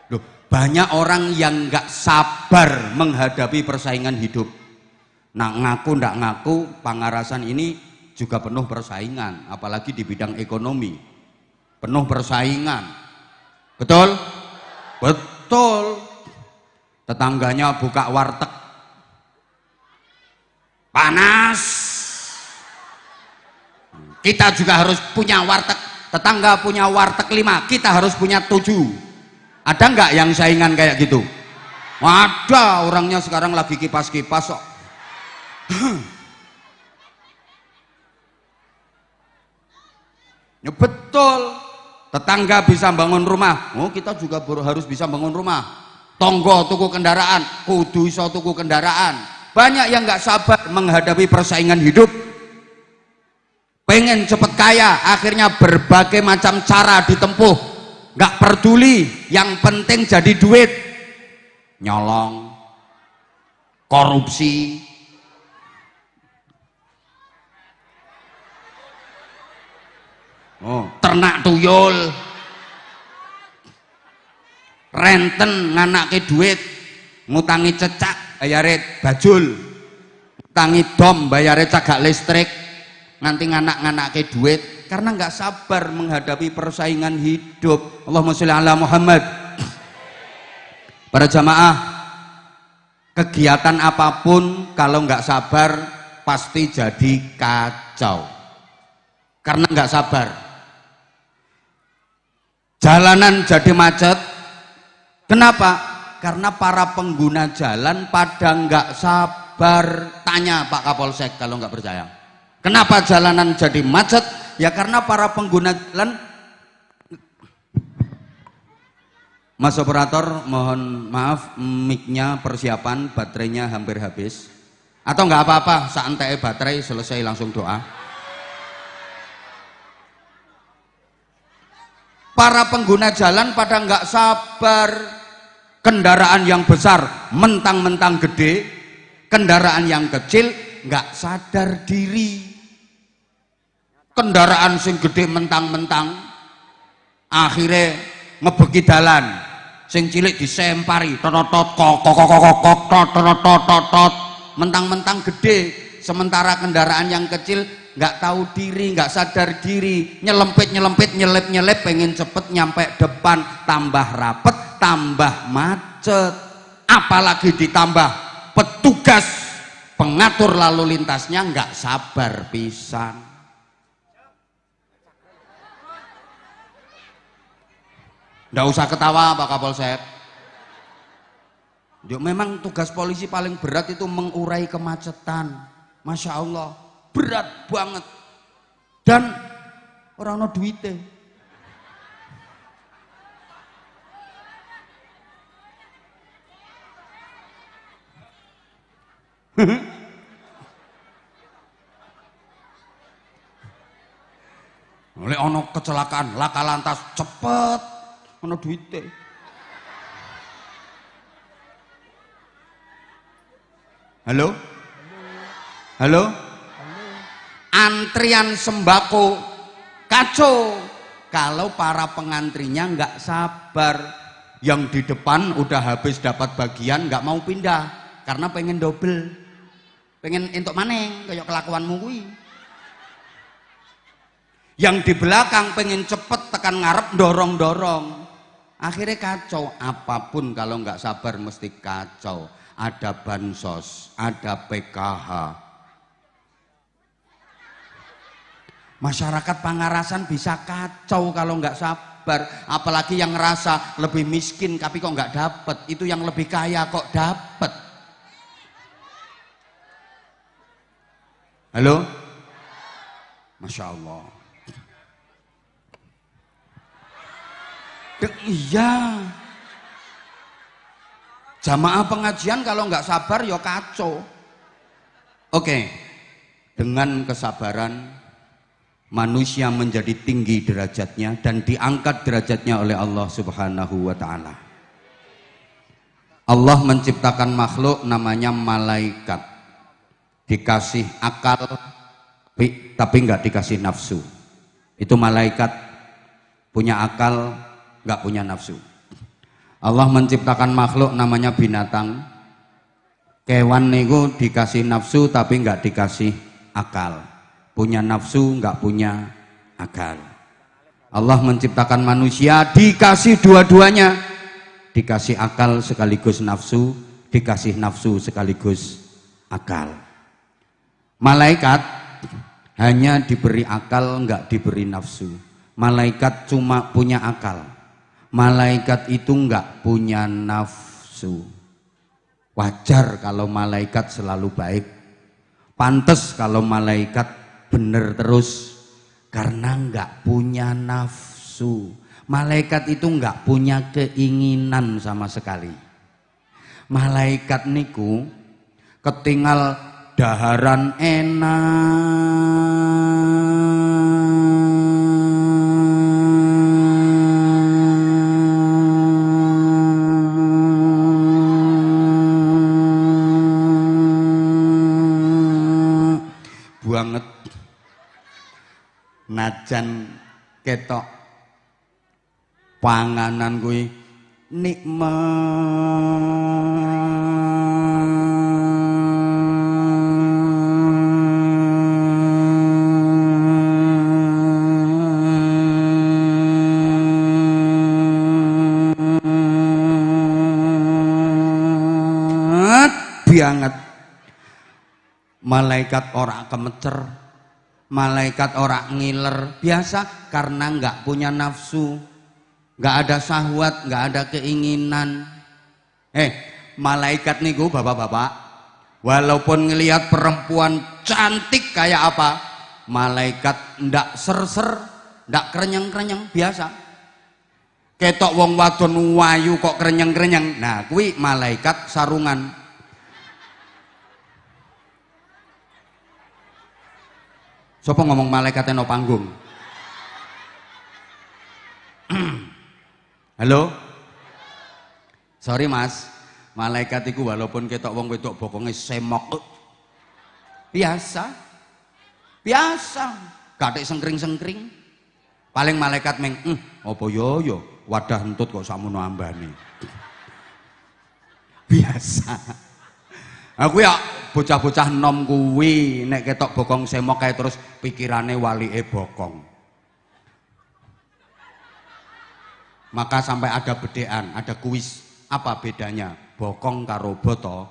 Loh, banyak orang yang nggak sabar menghadapi persaingan hidup. Nah, ngaku ndak ngaku Pangarasan ini juga penuh persaingan, apalagi di bidang ekonomi. Penuh persaingan. Betul? Betul. Tetangganya buka warteg panas, kita juga harus punya warteg. Tetangga punya warteg 5, kita harus punya 7. Ada nggak yang saingan kayak gitu? Ada, orangnya sekarang lagi kipas-kipas kok. Ya betul. Tetangga bisa bangun rumah, oh kita juga harus bisa bangun rumah. Tonggo tuku kendaraan, kudu iso tuku kendaraan. Banyak yang nggak sabar menghadapi persaingan hidup. Pengen cepet kaya, akhirnya berbagai macam cara ditempuh. Nggak peduli, yang penting jadi duit. Nyolong, korupsi, ternak tuyul, renten nganake duit, ngutangi cecak bayare bajul, ngutangi dom bayare cagak listrik, nganti nganak-nganake duit karena nggak sabar menghadapi persaingan hidup. Allahumma sholli ala Muhammad. Para jamaah, kegiatan apapun kalau nggak sabar pasti jadi kacau karena nggak sabar. Jalanan jadi macet. Kenapa? Karena para pengguna jalan pada nggak sabar. Tanya Pak Kapolsek kalau nggak percaya. Kenapa jalanan jadi macet? Ya karena para pengguna jalan. Mas operator, mohon maaf, mic-nya persiapan, baterainya hampir habis. Atau nggak apa-apa, santai baterai selesai langsung doa. Para pengguna jalan pada nggak sabar. Kendaraan yang besar mentang-mentang gede, kendaraan yang kecil nggak sadar diri. Kendaraan sing gede mentang-mentang akhirnya ngebeki dalan, sing cilik disempari totot totot, mentang-mentang gede, sementara kendaraan yang kecil nggak tahu diri, nggak sadar diri, nyelempit, pengen cepet nyampe depan, tambah rapet, tambah macet, apalagi ditambah petugas pengatur lalu lintasnya nggak sabar pisan. Nggak usah ketawa Pak Kapolsek. Yo memang tugas polisi paling berat itu mengurai kemacetan. Masya Allah, berat banget. Dan orang no duite. Oleh ono kecelakaan, laka lantas cepet, ono duite. Halo? Halo? Antrian sembako kacau kalau para pengantrinya nggak sabar. Yang di depan udah habis dapat bagian nggak mau pindah karena pengen double, pengen entuk maneng kayak kelakuanmu kuwi. Yang di belakang pengen cepet tekan ngarep dorong-dorong, akhirnya kacau. Apapun kalau nggak sabar mesti kacau. Ada bansos, ada PKH. Masyarakat Pangarasan bisa kacau kalau nggak sabar. Apalagi yang ngerasa lebih miskin tapi kok nggak dapet. Itu yang lebih kaya kok dapet. Halo? Masya Allah. Iya. Jamaah pengajian kalau nggak sabar ya kacau. Oke, dengan kesabaran manusia menjadi tinggi derajatnya dan diangkat derajatnya oleh Allah Subhanahu wa Ta'ala. Allah menciptakan makhluk namanya malaikat, dikasih akal tapi nggak dikasih nafsu. Itu malaikat, punya akal nggak punya nafsu. Allah menciptakan makhluk namanya binatang, kewan niku dikasih nafsu tapi nggak dikasih akal, punya nafsu nggak punya akal. Allah menciptakan manusia dikasih dua-duanya, dikasih akal sekaligus nafsu, dikasih nafsu sekaligus akal. Malaikat hanya diberi akal nggak diberi nafsu. Malaikat cuma punya akal. Malaikat itu enggak punya nafsu. Wajar kalau malaikat selalu baik. Pantes kalau malaikat bener terus karena enggak punya nafsu. Malaikat itu enggak punya keinginan sama sekali. Malaikat niku ketinggal daharan enak. Banget najan ketok panganan kuwi nikmat banget. Malaikat ora kemecer, malaikat ora ngiler, biasa karena nggak punya nafsu, nggak ada syahwat, nggak ada keinginan. Malaikat niku bapak-bapak, walaupun ngelihat perempuan cantik kayak apa, malaikat ndak ser-ser, ndak krenyeng-krenyeng, biasa. Ketok wong wadon wayu kok krenyeng-krenyeng, nah kuwi malaikat sarungan. Sopo ngomong malaikatnya no panggung? Halo? Sorry mas, malaikat itu walaupun ketok wong wedok bokonge semok, biasa, katik sengkring-sengkring. Paling malaikat meng, apa yo, wadah entut kok samono ambane. Biasa. Aku ya bocah-bocah nom kuwi nek ketok bokong semok kae terus pikirane walike bokong. Maka sampai ada bedean, ada kuis. Apa bedanya bokong karo boto?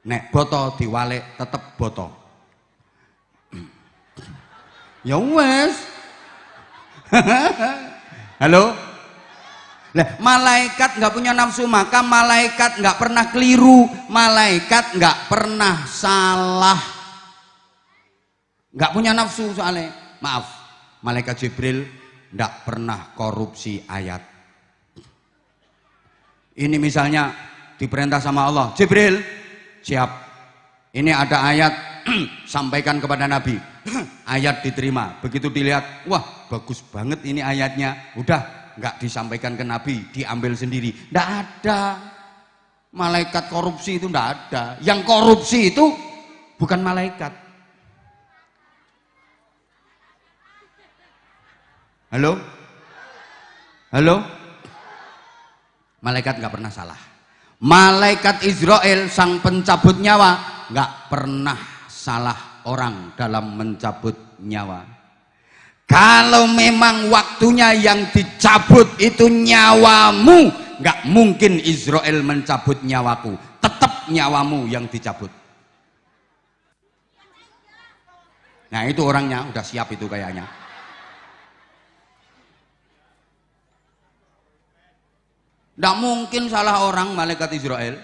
Nek boto diwalik tetep boto. Ya wes. Halo? Lah, malaikat nggak punya nafsu, maka malaikat nggak pernah keliru, malaikat nggak pernah salah, nggak punya nafsu soalnya. Maaf, malaikat Jibril nggak pernah korupsi ayat. Ini misalnya diperintah sama Allah, Jibril, siap. Ini ada ayat, sampaikan kepada Nabi. Ayat diterima. Begitu dilihat, wah bagus banget ini ayatnya. Udah, nggak disampaikan ke Nabi, diambil sendiri. Nggak ada. Malaikat korupsi itu nggak ada. Yang korupsi itu bukan malaikat. Halo? Halo? Malaikat nggak pernah salah. Malaikat Israel, sang pencabut nyawa, nggak pernah salah orang dalam mencabut nyawa. Kalau memang waktunya yang dicabut itu nyawamu, nggak mungkin Israel mencabut nyawaku. Tetap nyawamu yang dicabut. Nah itu orangnya udah siap itu kayaknya. Tidak mungkin salah orang malaikat Israel.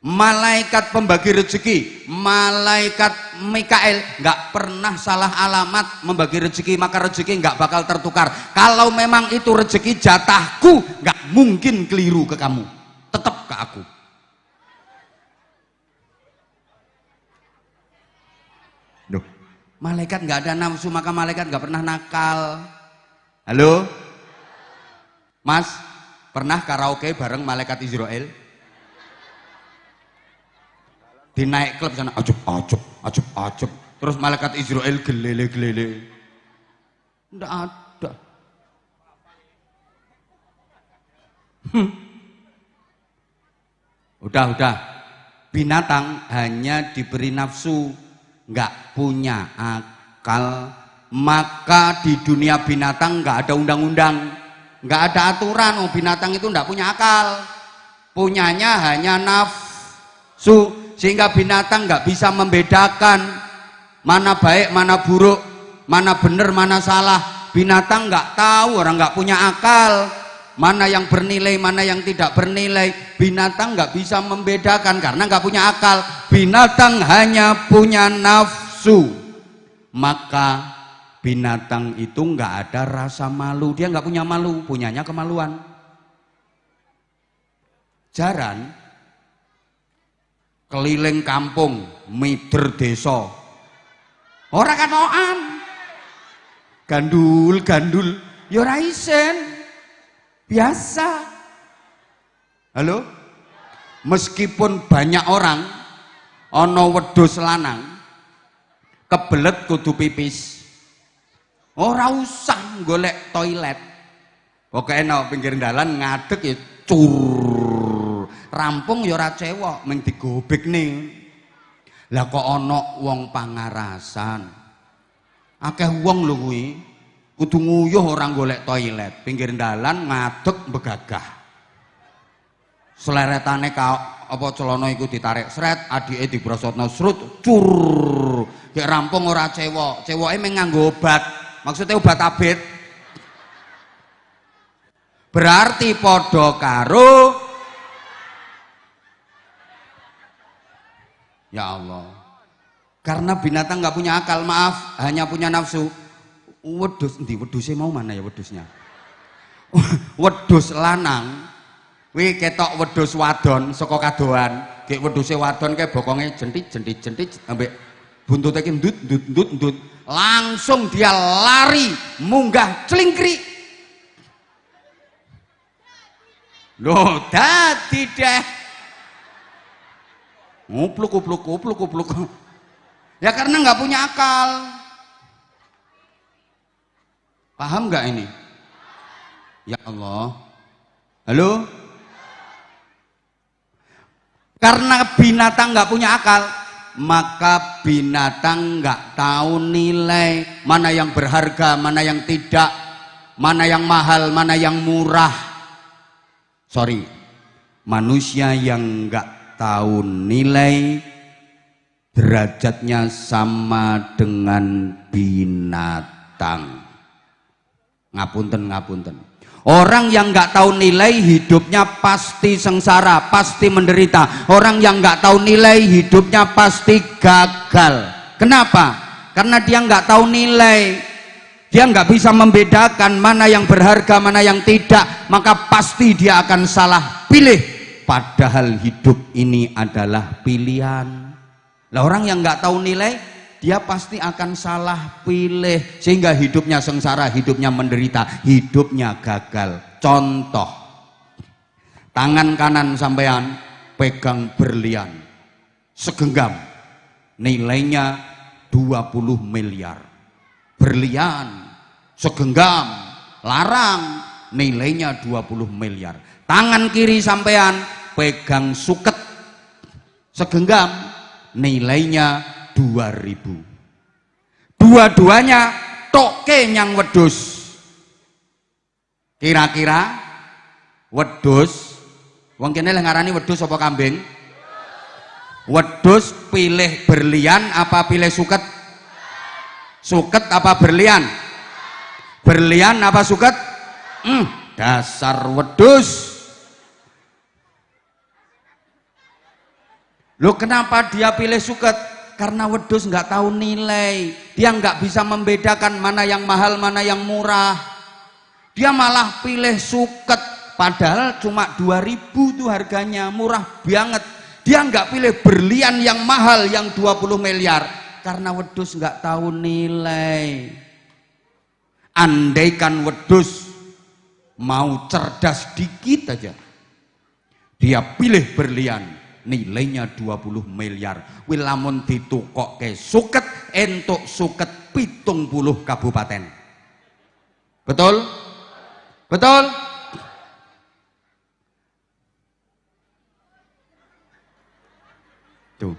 Malaikat pembagi rezeki, malaikat Mikael nggak pernah salah alamat membagi rezeki, maka rezeki nggak bakal tertukar. Kalau memang itu rezeki jatahku, nggak mungkin keliru ke kamu, tetap ke aku. Duh, malaikat nggak ada nafsu, maka malaikat nggak pernah nakal. Halo, Mas? Pernah karaoke bareng malaikat Israel? Di naik klub sana, ajub. Terus malaikat Israel gelele. Nggak ada. Udah. Binatang hanya diberi nafsu, nggak punya akal. Maka di dunia binatang nggak ada undang-undang. Nggak ada aturan, binatang itu nggak punya akal, punyanya hanya nafsu, sehingga binatang nggak bisa membedakan mana baik, mana buruk, mana benar, mana salah. Binatang nggak tahu, orang nggak punya akal, mana yang bernilai, mana yang tidak bernilai. Binatang nggak bisa membedakan karena nggak punya akal. Binatang hanya punya nafsu, maka binatang itu nggak ada rasa malu, dia nggak punya malu, punyanya kemaluan. Jaran keliling kampung, mider desa, ora katokan, gandul, ya ora isen, biasa. Halo, meskipun banyak orang, ono wedhus lanang, kebelet kudu pipis. Ora usah golek toilet. Pokoke nang pinggir dalan ngadeg ya cur. Rampung ya ora cewek, mung digobekne. Lah kok ana wong pangarasan. Akeh wong lho kuwi kudu nguyuh ora golek toilet, pinggir dalan ngadeg begagah. Seleretane apa celana iku ditarik sret, adike dibrosotno srut, cur. Gek rampung ora cewek, ceweke mung nganggo obat. Maksudnya obat abet. Berarti podo karo ya Allah. Karena binatang nggak punya akal, maaf, hanya punya nafsu. Wedhus endi? Wedhuse mau mana ya wedhusnya? Wedhus lanang. Kuwi ketok wedhus wadon saka kadohan. Gek wedhuse wadon kae bokonge jentit ambek buntute ki ndut. Langsung dia lari munggah celingkri. Loh dadi deh ngupluk. Ya karena nggak punya akal. Paham nggak ini? Ya Allah. Halo? Karena binatang nggak punya akal, maka binatang nggak tahu nilai mana yang berharga, mana yang tidak, mana yang mahal, mana yang murah. Sorry, manusia yang nggak tahu nilai derajatnya sama dengan binatang. Ngapunten. Orang yang nggak tahu nilai hidupnya pasti sengsara, pasti menderita. Orang yang nggak tahu nilai hidupnya pasti gagal. Kenapa? Karena dia nggak tahu nilai. Dia nggak bisa membedakan mana yang berharga, mana yang tidak. Maka pasti dia akan salah pilih. Padahal hidup ini adalah pilihan. Lah orang yang nggak tahu nilai, dia pasti akan salah pilih sehingga hidupnya sengsara, hidupnya menderita, hidupnya gagal. Contoh, tangan kanan sampean pegang berlian segenggam, nilainya 20 miliar. Berlian segenggam, larang, nilainya 20 miliar. Tangan kiri sampean pegang suket segenggam, nilainya 2000. Dua-duanya toke nyang wedus. Kira-kira wedus, wong kene leh ngarani wedus apa kambing? Wedus pilih berlian apa pilih suket? Suket apa berlian? Berlian apa suket? Dasar wedus. Loh kenapa dia pilih suket? Karena wedus nggak tahu nilai. Dia nggak bisa membedakan mana yang mahal, mana yang murah. Dia malah pilih suket. Padahal cuma 2000 tuh harganya, murah banget. Dia nggak pilih berlian yang mahal yang 20 miliar. Karena wedus nggak tahu nilai. Andaikan wedus mau cerdas dikit aja, dia pilih berlian, nilainya 20 miliar. Wilamun ditukokke suket, entuk suket 70 kabupaten. Betul? Betul? Tuh.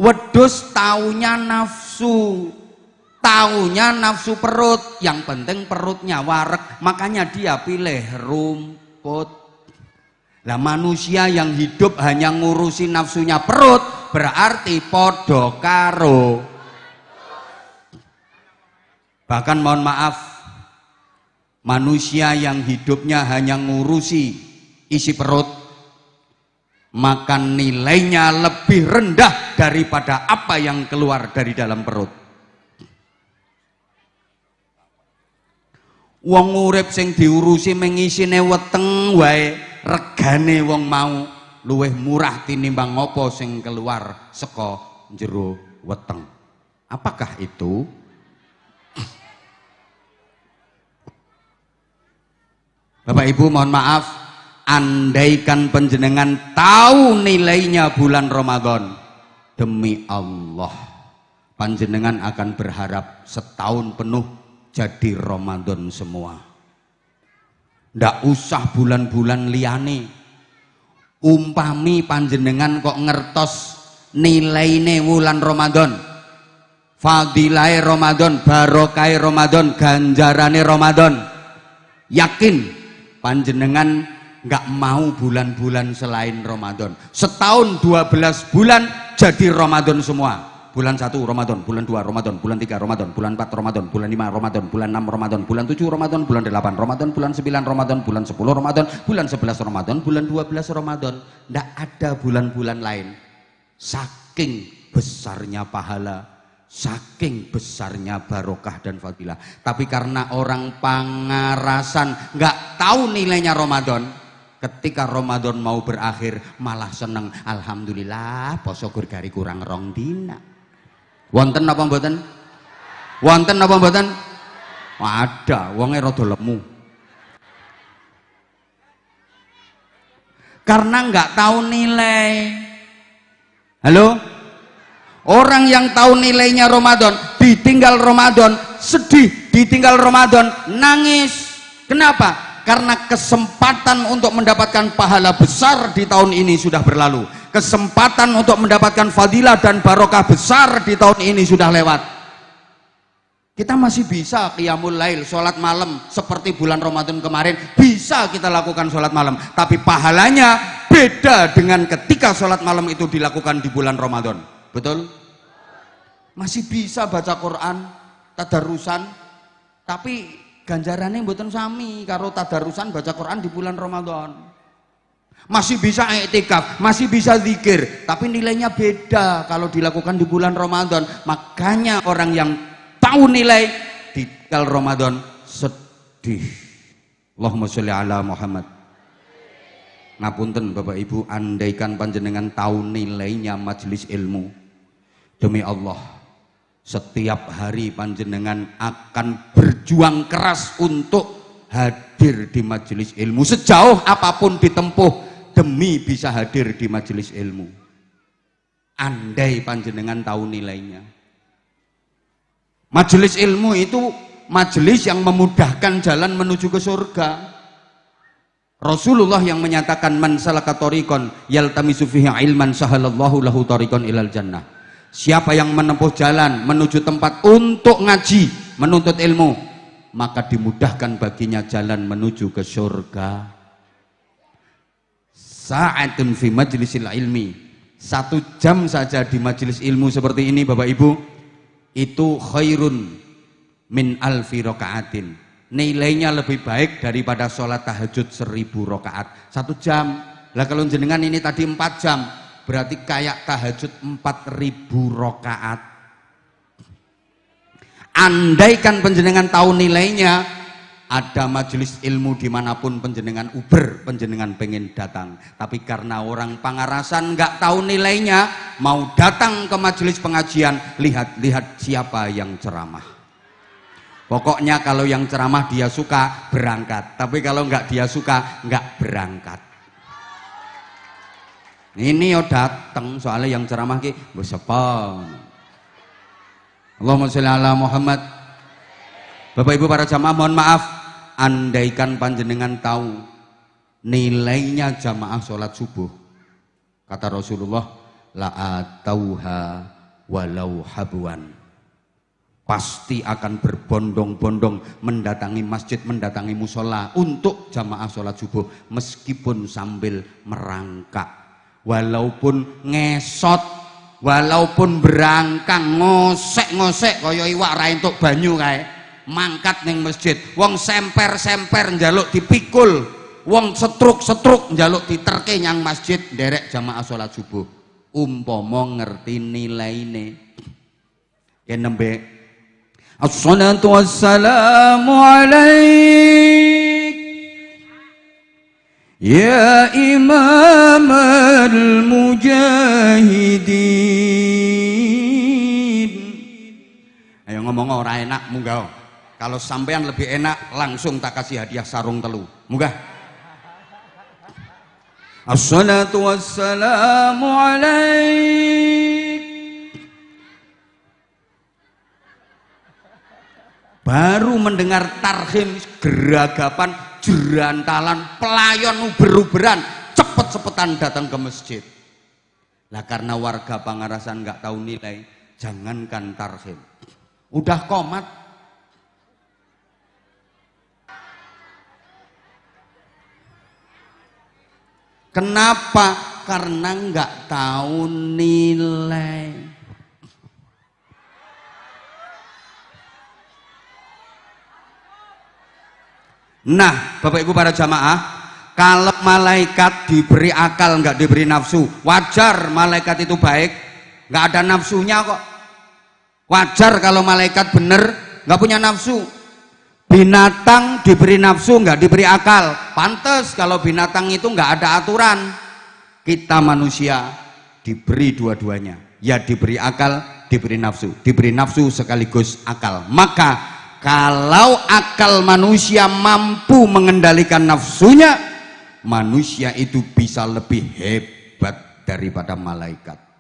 Wedus taunya nafsu, taunya nafsu perut, yang penting perutnya wareg, makanya dia pilih rumput. Lah manusia yang hidup hanya ngurusi nafsunya perut, berarti podo karo. Bahkan mohon maaf, manusia yang hidupnya hanya ngurusi isi perut, maka nilainya lebih rendah daripada apa yang keluar dari dalam perut. Wong urip sing diurusi mengisine weteng wae, regane wong mau luwih murah tinimbang apa sing keluar saka jero weteng. Apakah itu? Bapak Ibu mohon maaf, andaikan panjenengan tahu nilainya bulan Ramadan, demi Allah panjenengan akan berharap setahun penuh jadi Ramadan semua. Ndak usah bulan-bulan liyane. Umpami panjenengan kok ngertos nilaine wulan Ramadan, fadilahe Ramadan, barokahe Ramadan, ganjarane Ramadan, yakin panjenengan nggak mau bulan-bulan selain Ramadan. Setahun 12 bulan jadi Ramadan semua. Bulan 1 Ramadan, bulan 2 Ramadan, bulan 3 Ramadan, bulan 4 Ramadan, bulan 5 Ramadan, bulan 6 Ramadan, bulan 7 Ramadan, bulan 8 Ramadan, bulan 9 Ramadan, bulan 10 Ramadan, bulan 11 Ramadan, bulan 12 Ramadan. Nggak ada bulan-bulan lain. Saking besarnya pahala, saking besarnya barokah dan fadilah. Tapi karena orang pangarasan nggak tahu nilainya Ramadan, ketika Ramadan mau berakhir malah seneng, alhamdulillah poso gurgari kurang rong dina. Wonten apa mboten? Wonten apa mboten? Ada, wonge rada lemu. Karena nggak tahu nilai. Halo? Orang yang tahu nilainya Ramadan, ditinggal Ramadan, sedih, ditinggal Ramadan, nangis. Kenapa? Karena kesempatan untuk mendapatkan pahala besar di tahun ini sudah berlalu. Kesempatan untuk mendapatkan fadilah dan barokah besar di tahun ini sudah lewat. Kita masih bisa qiyamul lail, sholat malam seperti bulan Ramadan kemarin, bisa kita lakukan sholat malam. Tapi pahalanya beda dengan ketika sholat malam itu dilakukan di bulan Ramadan. Betul? Masih bisa baca Quran, tadarusan, tapi ganjarannya mboten sami karo tadarusan baca Quran di bulan Ramadan. Masih bisa i'tikaf, masih bisa zikir, tapi nilainya beda kalau dilakukan di bulan Ramadan. Makanya orang yang tahu nilai ditinggal Ramadan sedih. Allahumma sholli ala Muhammad. Ngapunten Bapak Ibu, andaikan panjenengan tahu nilainya majelis ilmu, demi Allah setiap hari panjenengan akan berjuang keras untuk hadir di majelis ilmu, sejauh apapun ditempuh demi bisa hadir di majelis ilmu. Andai panjenengan tahu nilainya. Majelis ilmu itu majelis yang memudahkan jalan menuju ke surga. Rasulullah yang menyatakan man salaka thariqan yaltamisu fihi ilman sahalallahu lahu thariqan ilal jannah. Siapa yang menempuh jalan menuju tempat untuk ngaji, menuntut ilmu, maka dimudahkan baginya jalan menuju ke surga. Sa'atun fi majlisil ilmi, 1 jam saja di majelis ilmu seperti ini Bapak Ibu, itu khairun min alfi rakaatin. Nilainya lebih baik daripada sholat tahajud 1000 rakaat 1 jam. Lah kalau jenengan ini tadi 4 jam, berarti kayak tahajud 4000 rakaat. Andaikan penjenengan tahu nilainya, ada majelis ilmu dimanapun penjenengan uber, penjenengan pengen datang. Tapi karena orang Pangarasan nggak tahu nilainya, mau datang ke majelis pengajian, lihat-lihat siapa yang ceramah. Pokoknya kalau yang ceramah dia suka, berangkat. Tapi kalau nggak dia suka, nggak berangkat. Ini yo datang, soalnya yang ceramah ki siapa? Allahumma sholli ala Muhammad. Bapak Ibu para jamaah, mohon maaf, andaikan panjenengan tahu nilainya jamaah sholat subuh, kata Rasulullah, la atauha walau habuan, pasti akan berbondong-bondong mendatangi masjid, mendatangi musola untuk jamaah sholat subuh, meskipun sambil merangkak, walaupun ngesot, walaupun berangkang, ngosek-ngosek kaya iwak ra entuk banyu kae, mangkat ning masjid. Wong semper-semper njaluk dipikul, wong setruk-setruk njaluk diterke nyang masjid nderek jamaah sholat subuh. Umpama ngerti nilaine, yen nembe as-salatu wassalamu alaik ya imam al-mujahidin. Ayo ngomong ora enak munggah. Kalau sampean lebih enak langsung tak kasih hadiah sarung telu. Munggah. As-salatu wassalamu alaik. Baru mendengar tarhim, geragapan, jerantalan, pelayan uber-uberan, cepet-cepetan datang ke masjid. Lah karena warga Pangarasan nggak tahu nilai, jangankan tarhim, udah qomat. Kenapa? Karena nggak tahu nilai. Nah, Bapak Ibu para jamaah, kalau malaikat diberi akal nggak diberi nafsu, wajar malaikat itu baik, nggak ada nafsunya kok. Wajar kalau malaikat bener nggak punya nafsu. Binatang diberi nafsu nggak diberi akal, pantes kalau binatang itu nggak ada aturan. Kita manusia diberi dua-duanya, ya diberi akal, diberi nafsu, diberi nafsu sekaligus akal. Maka kalau akal manusia mampu mengendalikan nafsunya, manusia itu bisa lebih hebat daripada malaikat.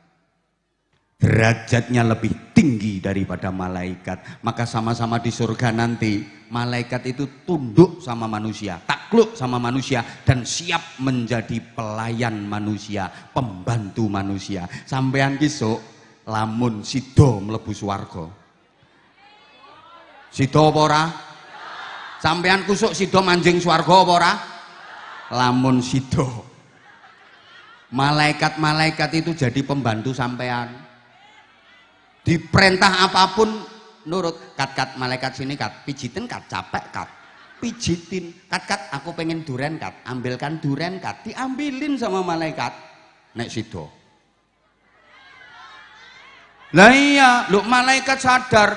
Derajatnya lebih tinggi daripada malaikat. Maka sama-sama di surga nanti, malaikat itu tunduk sama manusia, takluk sama manusia, dan siap menjadi pelayan manusia, pembantu manusia. Sampean kisuk lamun sido mlebu swarga. Sido apa ora? Sampean kusuk sido manjing swarga apa ora? Lamun sido. Malaikat-malaikat itu jadi pembantu sampean. Diperintah apapun nurut. Kat malaikat sini kat, pijitin kat, capek kat. pijitin. Kat, aku pengen duren kat, ambilkan duren kat, diambilin sama malaikat. Nek sido. Lah iya, lu malaikat sadar.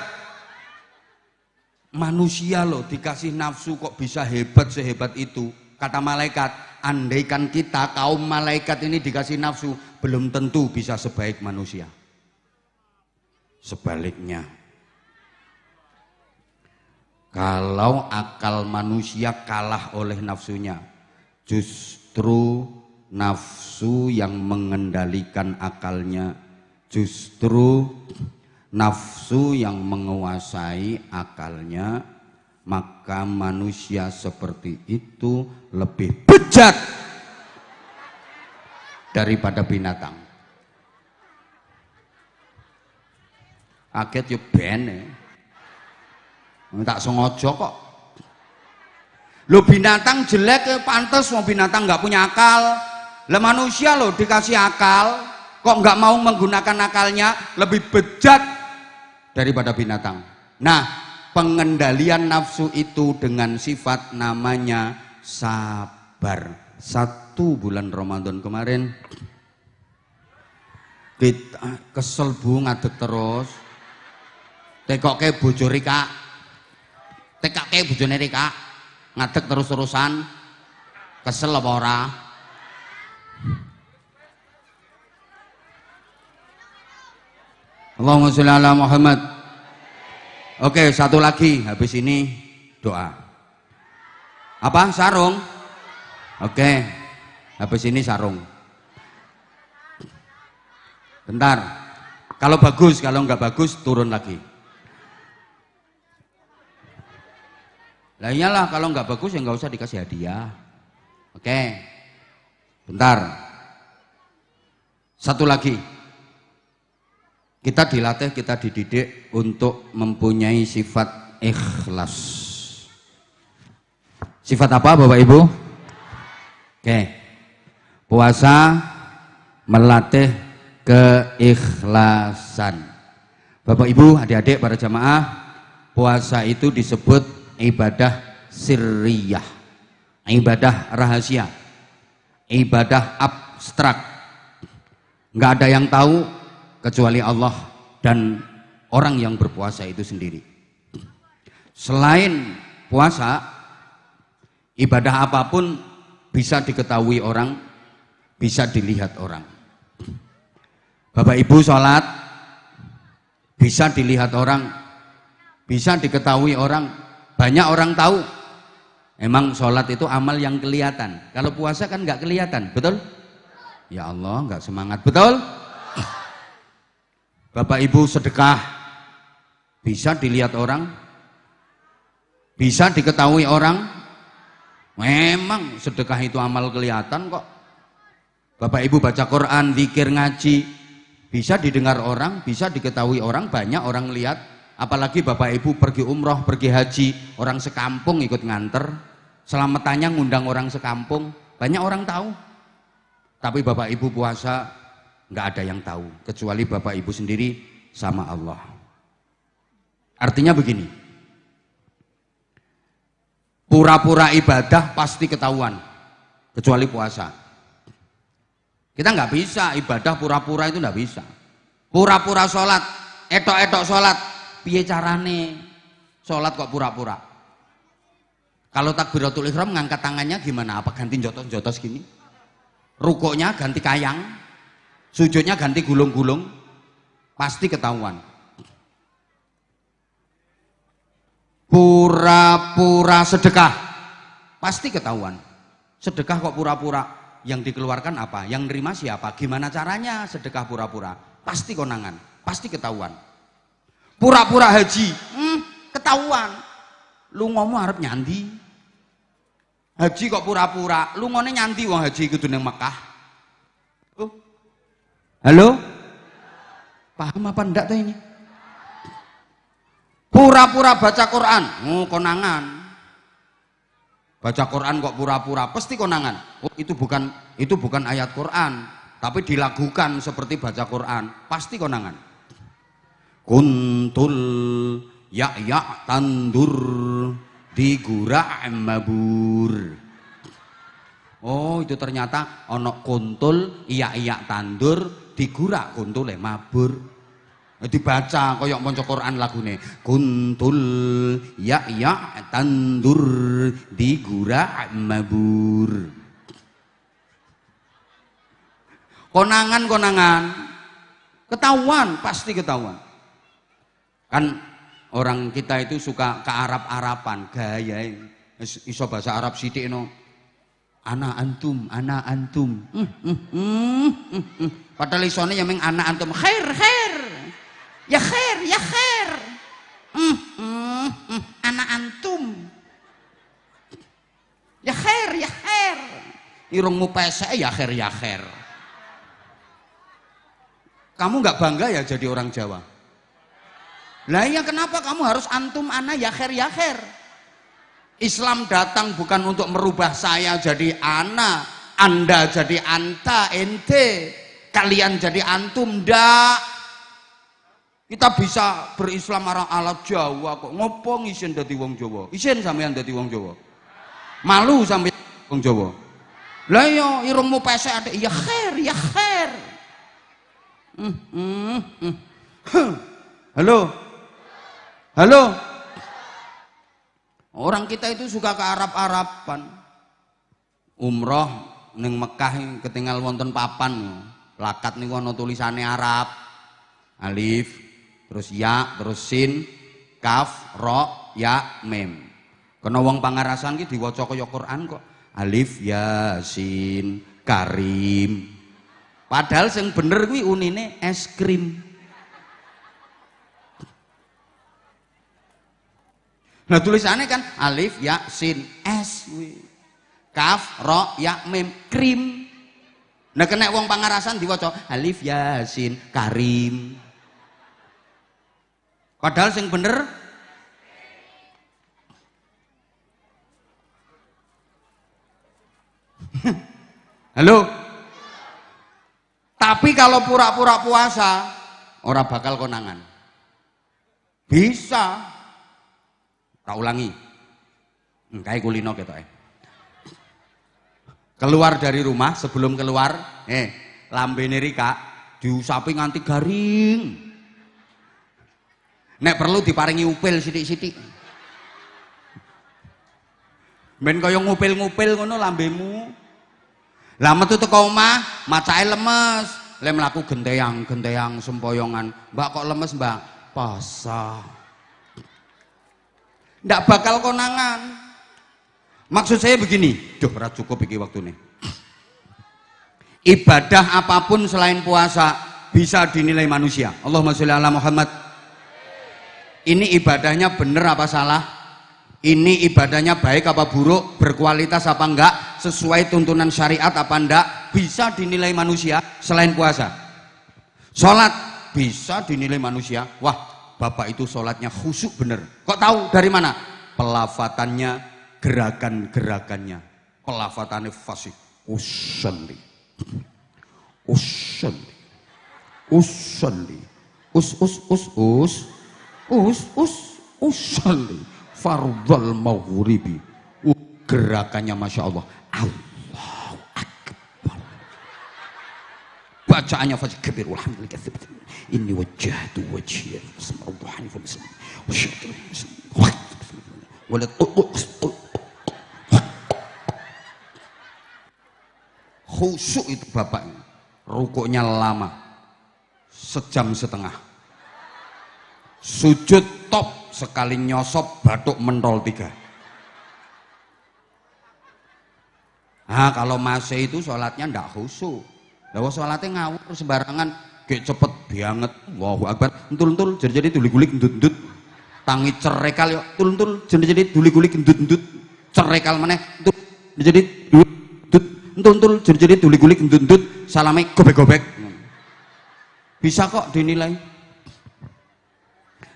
Manusia loh dikasih nafsu kok bisa hebat sehebat itu. Kata malaikat, andaikan kita kaum malaikat ini dikasih nafsu, belum tentu bisa sebaik manusia. Sebaliknya, kalau akal manusia kalah oleh nafsunya, justru nafsu yang mengendalikan akalnya, justru nafsu yang menguasai akalnya, maka manusia seperti itu lebih bejat daripada binatang. Kaget yo ben tak sengaja kok. Lo binatang jelek ya pantes, mau binatang nggak punya akal. Lah manusia lo dikasih akal, kok nggak mau menggunakan akalnya, lebih bejat daripada binatang. Nah, pengendalian nafsu itu dengan sifat namanya sabar. 1 bulan Ramadan kemarin kita kesel bu ngadeg terus. Tekoke bojo Rika, tekake bojone Rika, ngadeg terus-terusan, kesel apa ora? Allahumma sholli ala Muhammad. Oke, satu lagi, habis ini doa. Apa? Sarung? Oke, habis ini sarung. Bentar, kalau bagus, kalau nggak bagus turun lagi. Lah iyalah, kalau nggak bagus ya nggak usah dikasih hadiah. Oke, bentar. Satu lagi, kita dilatih, kita dididik untuk mempunyai sifat ikhlas. Sifat apa Bapak Ibu? Oke, puasa melatih keikhlasan. Bapak Ibu, adik-adik, para jamaah, puasa itu disebut ibadah sirriyah, ibadah rahasia, ibadah abstrak. Nggak ada yang tahu kecuali Allah dan orang yang berpuasa itu sendiri. Selain puasa, ibadah apapun bisa diketahui orang, bisa dilihat orang. Bapak Ibu sholat bisa dilihat orang, bisa diketahui orang. Banyak orang tahu, emang sholat itu amal yang kelihatan. Kalau puasa kan nggak kelihatan, betul? Ya Allah, nggak semangat, betul? Bapak Ibu sedekah, bisa dilihat orang, bisa diketahui orang. Memang sedekah itu amal kelihatan kok. Bapak Ibu baca Quran, zikir, ngaji, bisa didengar orang, bisa diketahui orang, banyak orang lihat. Apalagi Bapak Ibu pergi umroh, pergi haji, orang sekampung ikut nganter, selamatannya ngundang orang sekampung, banyak orang tahu. Tapi Bapak Ibu puasa nggak ada yang tahu kecuali Bapak Ibu sendiri sama Allah. Artinya begini, pura-pura ibadah pasti ketahuan kecuali puasa. Kita nggak bisa ibadah pura-pura, itu nggak bisa. Pura-pura sholat, etok-etok sholat, piye carane sholat kok pura-pura? Kalau takbiratul ihram ngangkat tangannya gimana? Apa ganti jotos-jotos gini? Rukuknya ganti kayang, sujudnya ganti gulung-gulung, pasti ketahuan. Pura-pura sedekah, pasti ketahuan. Sedekah kok pura-pura, yang dikeluarkan apa? Yang nerima siapa? Gimana caranya sedekah pura-pura? Pasti konangan, pasti ketahuan. Pura-pura haji, ketahuan. Lu ngomong harap nyandi. Haji kok pura-pura, lu ngomongnya nyandi wong haji kudu nang Mekah. Halo? Paham apa ndak tuh ini? Pura-pura baca Quran, konangan. Baca Quran kok pura-pura, pasti konangan. Oh, itu bukan ayat Quran, tapi dilakukan seperti baca Quran, pasti konangan. Kuntul ya tandur digurak mabur. Oh, itu ternyata ono kuntul iyak-iyak tandur digurak kuntule mabur. Dibaca koyok maca Quran lagune. Kuntul iyak-iyak tandur digurak mabur. Konangan-konangan ketahuan, pasti ketahuan. Kan orang kita itu suka ke Arab-Araban, gaya iso bahasa Arab sithik no. Ana antum, ana antum. Padahal isone yang meng ana antum. Khair, khair. Ya khair, ya khair. Ana antum. Ya khair, ya khair. Irungmu pesek ya khair, ya khair. Kamu nggak bangga ya jadi orang Jawa? Lah iya, kenapa kamu harus antum, ana, ya khair, ya khair? Islam datang bukan untuk merubah saya jadi ana, Anda jadi anta, ente, kalian jadi antum, ndak. Kita bisa berislam ala Jawa kok. Ngopo ngisen dadi wong Jawa? Isen sampean dadi wong Jawa? Malu sampean wong Jawa? Lah iya, irungmu pesek adek, ya khair, ya khair. Halo, halo. Orang kita itu suka ke Arab-Araban. Umroh ning Mekah ketinggal wonten papan, plakat niku ana tulisane Arab. Alif, terus ya, terus sin, kaf, ro, ya, mem. Kena wong pangarasan ki diwaca kaya Quran kok. Alif, ya, sin, karim. Padahal sing bener kuwi unine es krim. Nah tulisannya kan alif ya sin es, kaf ro ya mem krim. Nah kena wong pangarasan diwaca alif ya sin karim. Padahal sing bener halo. Tapi kalau pura-pura puasa ora bakal konangan. Bisa. Tak ulangi, kayak kulino gitu. Keluar dari rumah, sebelum keluar, lambene Rika diusapi nganti garing. Nek perlu diparingi upil sithik-sithik. Ben kaya ngupil-ngupil ngono lambemu. Lah metu teko omah, macake lemes. Le mlaku genteyang sempoyongan. Mbak kok lemes, Mbak? Puasa. Ndak bakal konangan. Maksud saya begini, duh ora cukup iki waktune. Ibadah apapun selain puasa bisa dinilai manusia. Allahumma sholli ala Muhammad. Ini ibadahnya benar apa salah? Ini ibadahnya baik apa buruk? Berkualitas apa enggak? Sesuai tuntunan syariat apa enggak? Bisa dinilai manusia selain puasa. Sholat bisa dinilai manusia. Wah, bapak itu sholatnya khusyuk bener. Kok tahu dari mana? Pelafatannya, gerakan-gerakannya. Pelafatannya fasih. Usalli, usalli, usalli, usalli. Fardhal maghribi. Gerakannya masya Allah. Allahu Akbar. Bacaannya fasih kabir. Alhamdulillah. Inni wajjahtu wajhiya Allahu hanifan muslim wa syaitu khusyuk itu bapak. Rukuknya lama, sejam setengah. Sujud top, sekali nyosop batuk mentol 3. Nah kalau masih itu sholatnya ndak khusyuk. Lalu sholatnya ngawur sembarangan. Kayak cepet banget. Allahu Akbar. Entul-entul jadi duli-gulik endut-endut. Tangi cerekal yo entul-entul jadi duli-gulik endut-endut. Cerekal meneh entul jadi endut. Entul-entul jadi duli-gulik endut-endut. Salame gobek-gobek. Bisa kok dinilai.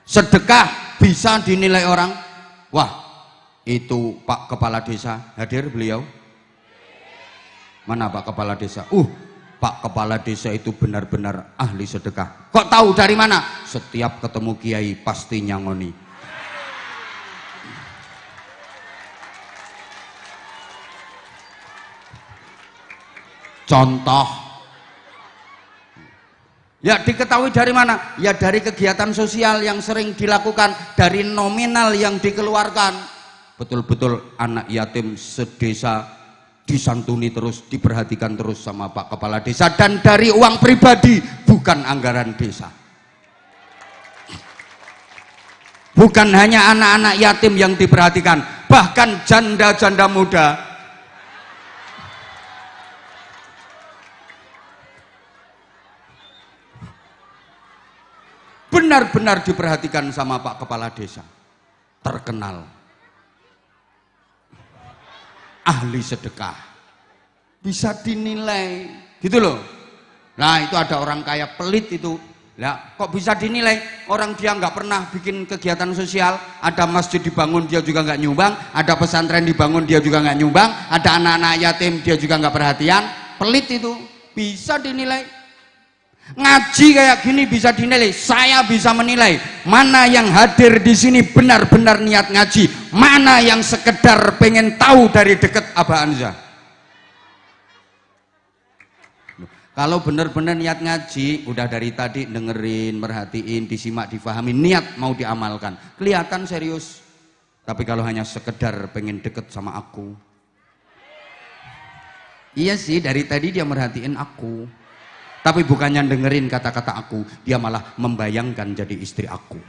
Sedekah bisa dinilai orang. Wah, itu Pak Kepala Desa hadir beliau. Mana Pak Kepala Desa? Pak Kepala Desa itu benar-benar ahli sedekah. Kok tahu dari mana? Setiap ketemu kiai pasti nyangoni. Contoh. Ya diketahui dari mana? Ya dari kegiatan sosial yang sering dilakukan, dari nominal yang dikeluarkan. Betul-betul anak yatim sedesa disantuni terus, diperhatikan terus sama Pak Kepala Desa, dan dari uang pribadi, bukan anggaran desa. Bukan hanya anak-anak yatim yang diperhatikan, bahkan janda-janda muda. Benar-benar diperhatikan sama Pak Kepala Desa. Terkenal ahli sedekah, bisa dinilai gitu loh. Nah itu ada orang kaya pelit itu. Lah kok bisa dinilai? Orang dia nggak pernah bikin kegiatan sosial, ada masjid dibangun dia juga nggak nyumbang, ada pesantren dibangun dia juga nggak nyumbang, ada anak-anak yatim dia juga nggak perhatian. Pelit itu bisa dinilai. Ngaji kayak gini bisa dinilai. Saya bisa menilai mana yang hadir di sini benar-benar niat ngaji, mana yang sekedar pengen tahu dari deket Abah Anza. Kalau benar-benar niat ngaji, udah dari tadi dengerin, merhatiin, disimak, difahami, niat mau diamalkan, kelihatan serius. Tapi kalau hanya sekedar pengen deket sama aku, iya sih dari tadi dia merhatiin aku, tapi bukannya dengerin kata-kata aku, dia malah membayangkan jadi istri aku.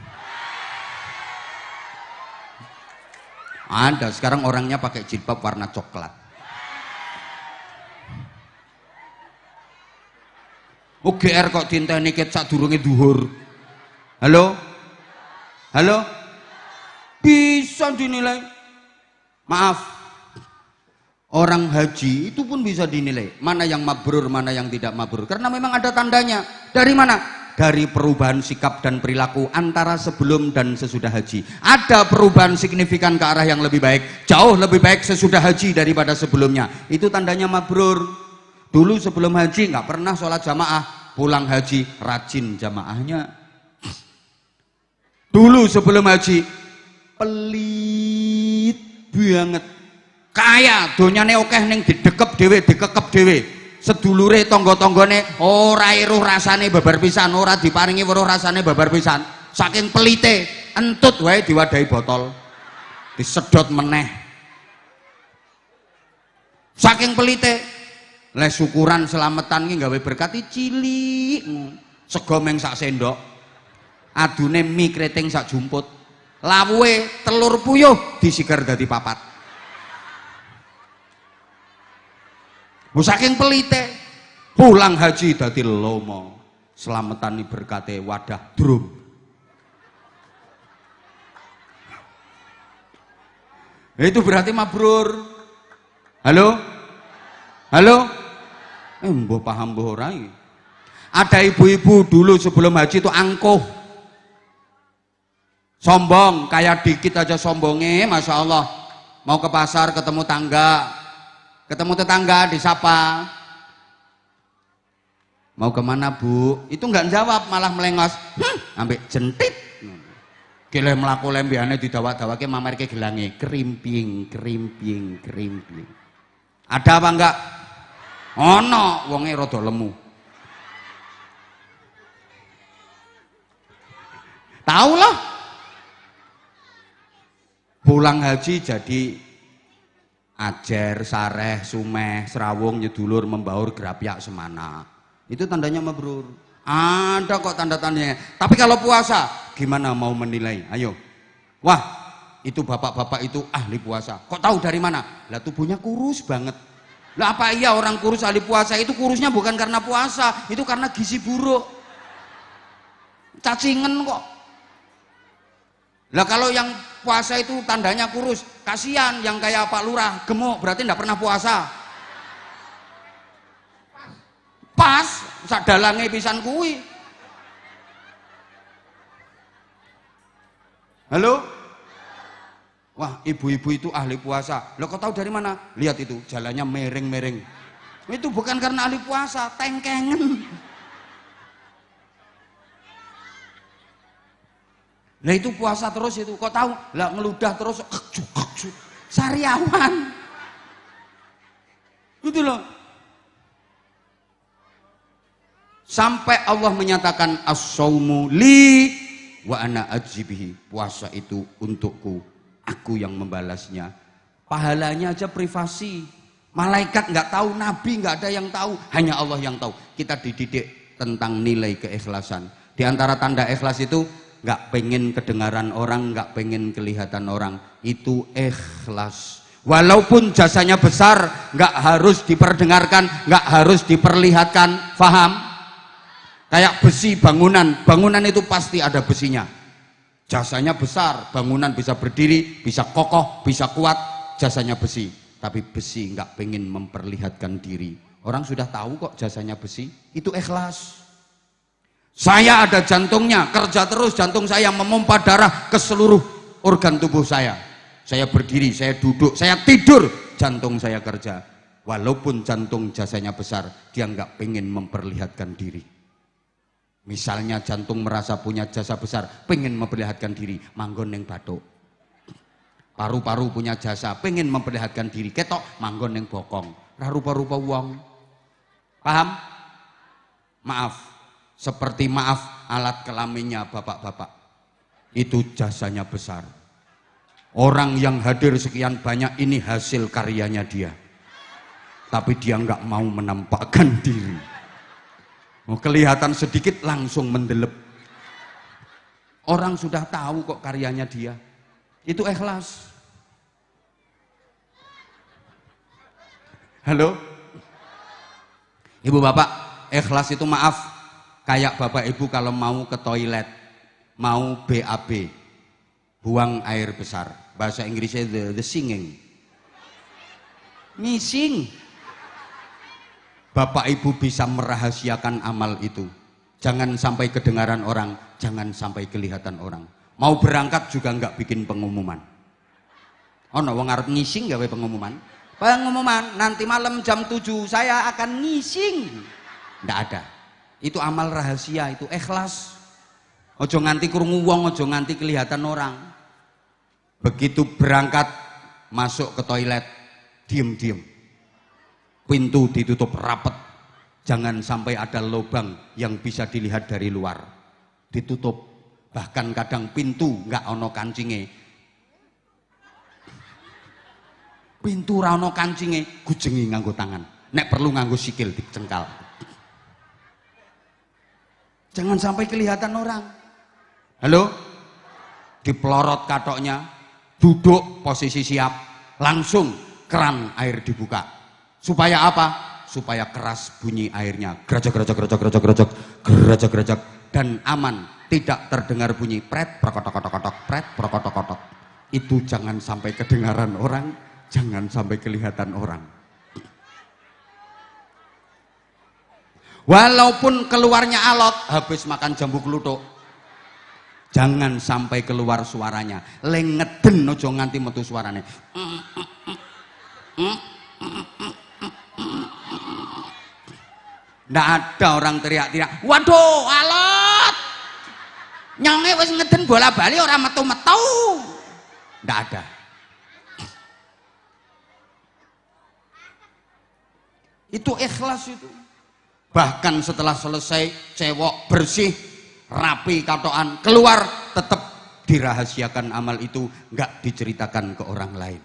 Ada sekarang orangnya pakai jilbab warna coklat. UGR kok dinteni ket sadurunge duhur. Halo? Halo? Bisa dinilai. Maaf. Orang haji itu pun bisa dinilai mana yang mabrur, mana yang tidak mabrur, karena memang ada tandanya. Dari mana? Dari perubahan sikap dan perilaku antara sebelum dan sesudah haji. Ada perubahan signifikan ke arah yang lebih baik, jauh lebih baik sesudah haji daripada sebelumnya. Itu tandanya mabrur. Dulu sebelum haji nggak pernah sholat jamaah, pulang haji rajin jamaahnya. Dulu sebelum haji pelit banget. Kaya donyane akeh ning didekep dhewe, dikekep dhewe. Sedulure tangga-tanggane ora eruh rasane babar pisan, ora diparingi weruh rasane babar pisan. Saking pelite, entut wae diwadahi botol. Disedot meneh. Saking pelite, le syukuran selamatan ki gawe berkati cilik. Sego meng sak sendok. Adune mie kreting sak jumput. Lawuhe telur puyuh disigar dadi papat. Saking pelite, pulang haji dadi lomo, selametani berkate wadah drum. Itu berarti mabrur. Halo? Halo? Mbah paham mbah ora iki. Ada ibu-ibu dulu sebelum haji itu angkuh. Sombong, kayak dikit aja sombongnya, Masya Allah. Mau ke pasar ketemu tetangga disapa, mau kemana Bu? Itu nggak jawab, malah melengos, ambek jentit. Gile melaku lembiane didawak-dawake mamerke gelange, kerimping. Ada apa enggak? Ono, wonge rada lemu. Tahu loh. Pulang haji jadi ajer, sareh, sumeh, serawung, nyedulur, membaur, gerapyak, semana. Itu tandanya mabrur. Ada kok tanda-tandanya. Tapi kalau puasa, gimana mau menilai? Ayo. Wah, itu bapak-bapak itu ahli puasa. Kok tahu dari mana? Lah tubuhnya kurus banget. Lah apa iya orang kurus ahli puasa? Itu kurusnya bukan karena puasa, itu karena gizi buruk. Cacingen kok. Lah kalau yang puasa itu tandanya kurus, kasihan yang kayak Pak Lurah gemuk, berarti enggak pernah puasa. Pas sadalange pisan kuwi. Halo? Wah, ibu-ibu itu ahli puasa. Lo kok tahu dari mana? Lihat itu, jalannya mereng-mereng. Itu bukan karena ahli puasa, tengkengen. Lah itu puasa terus itu, kok tahu? Lah ngeludah terus, sariawan. Gitu loh. Sampai Allah menyatakan as-saumu li wa ana ajibihi. Puasa itu untukku, aku yang membalasnya. Pahalanya aja privasi. Malaikat nggak tahu, nabi nggak ada yang tahu, hanya Allah yang tahu. Kita dididik tentang nilai keikhlasan. Di antara tanda ikhlas itu nggak pengen kedengaran orang, nggak pengen kelihatan orang. Itu ikhlas. Walaupun jasanya besar, nggak harus diperdengarkan, nggak harus diperlihatkan. Faham? Kayak besi bangunan, bangunan itu pasti ada besinya. Jasanya besar, bangunan bisa berdiri, bisa kokoh, bisa kuat, jasanya besi. Tapi besi nggak pengen memperlihatkan diri. Orang sudah tahu kok jasanya besi, itu ikhlas. Saya ada jantungnya, kerja terus jantung saya memompa darah ke seluruh organ tubuh saya. Saya berdiri, saya duduk, saya tidur, jantung saya kerja. Walaupun jantung jasanya besar, dia nggak pengen memperlihatkan diri. Misalnya jantung merasa punya jasa besar, pengen memperlihatkan diri, manggon neng batuk. Paru-paru punya jasa, pengen memperlihatkan diri, ketok manggon neng bokong. Rupa-rupa uang. Paham? Maaf, seperti maaf alat kelaminnya bapak-bapak. Itu jasanya besar. Orang yang hadir sekian banyak ini hasil karyanya dia. Tapi dia nggak mau menampakkan diri. Kelihatan sedikit langsung mendelep. Orang sudah tahu kok karyanya dia. Itu ikhlas. Halo? Ibu bapak, ikhlas itu maaf. Kayak bapak ibu kalau mau ke toilet, mau BAB, buang air besar. Bahasa Inggrisnya the singing. Ngising. Bapak ibu bisa merahasiakan amal itu. Jangan sampai kedengaran orang, jangan sampai kelihatan orang. Mau berangkat juga nggak bikin pengumuman. Oh no, wong arep ngising gawe pengumuman. Pengumuman nanti malam jam 7 saya akan ngising. Nggak ada. Itu amal rahasia, itu ikhlas. Ojo nganti krungu wong, ojo nganti kelihatan orang. Begitu berangkat masuk ke toilet, diem-diem. Pintu ditutup rapat, jangan sampai ada lubang yang bisa dilihat dari luar. Ditutup, bahkan kadang pintu nggak ono kancinge. Pintu ra ono kancinge, gujengi nganggo tangan. Nek perlu nganggo sikil dicengkal. Jangan sampai kelihatan orang. Halo? Dipelorot katoknya, duduk posisi siap, langsung keran air dibuka. Supaya apa? Supaya keras bunyi airnya, gerajak dan aman, tidak terdengar bunyi pret prokotok-kotok, pret prokotok-kotok. Itu jangan sampai kedengaran orang, jangan sampai kelihatan orang. Walaupun keluarnya alot, habis makan jambu kluthuk, jangan sampai keluar suaranya. Lengeden ojo nganti metu suarane. Nggak ada orang teriak-teriak, waduh alot, nyonge wis ngeden bola bali orang metu-metu. Nggak ada. Itu ikhlas itu. Bahkan setelah selesai cewek bersih rapi katoan keluar, tetap dirahasiakan amal itu, nggak diceritakan ke orang lain.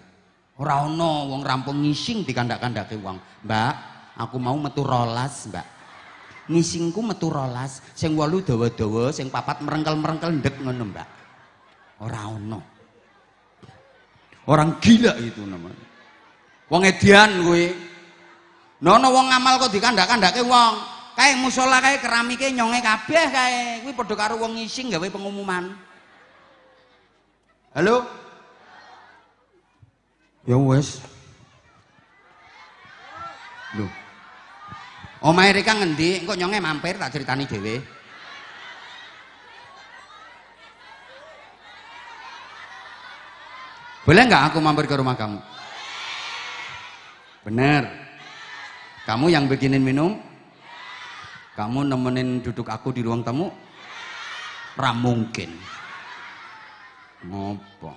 Ora ono wong rampung ngising dikandak-kandake wong. Mbak, aku mau metu rolas, Mbak. Ngisingku metu rolas, sing 8 dawa-dawa, sing 4 merengkel-merengkel ndek ngono, Mbak. Ora ono. Orang gila itu namanya. Wong edian kuwi. Nono wong ngamal kok dikandak-kandake wong. Kae musala kae keramike nyonge kabeh kae. Kuwi padha karo wong ngising gawe pengumuman. Halo? Ya wes. Loh. Omahe Rika ngendi? Engko nyonge mampir tak critani dhewe. Boleh nggak aku mampir ke rumah kamu? Bener. Kamu yang bikinin minum? Kamu nemenin duduk aku di ruang tamu? Ra mungkin. Ngopo?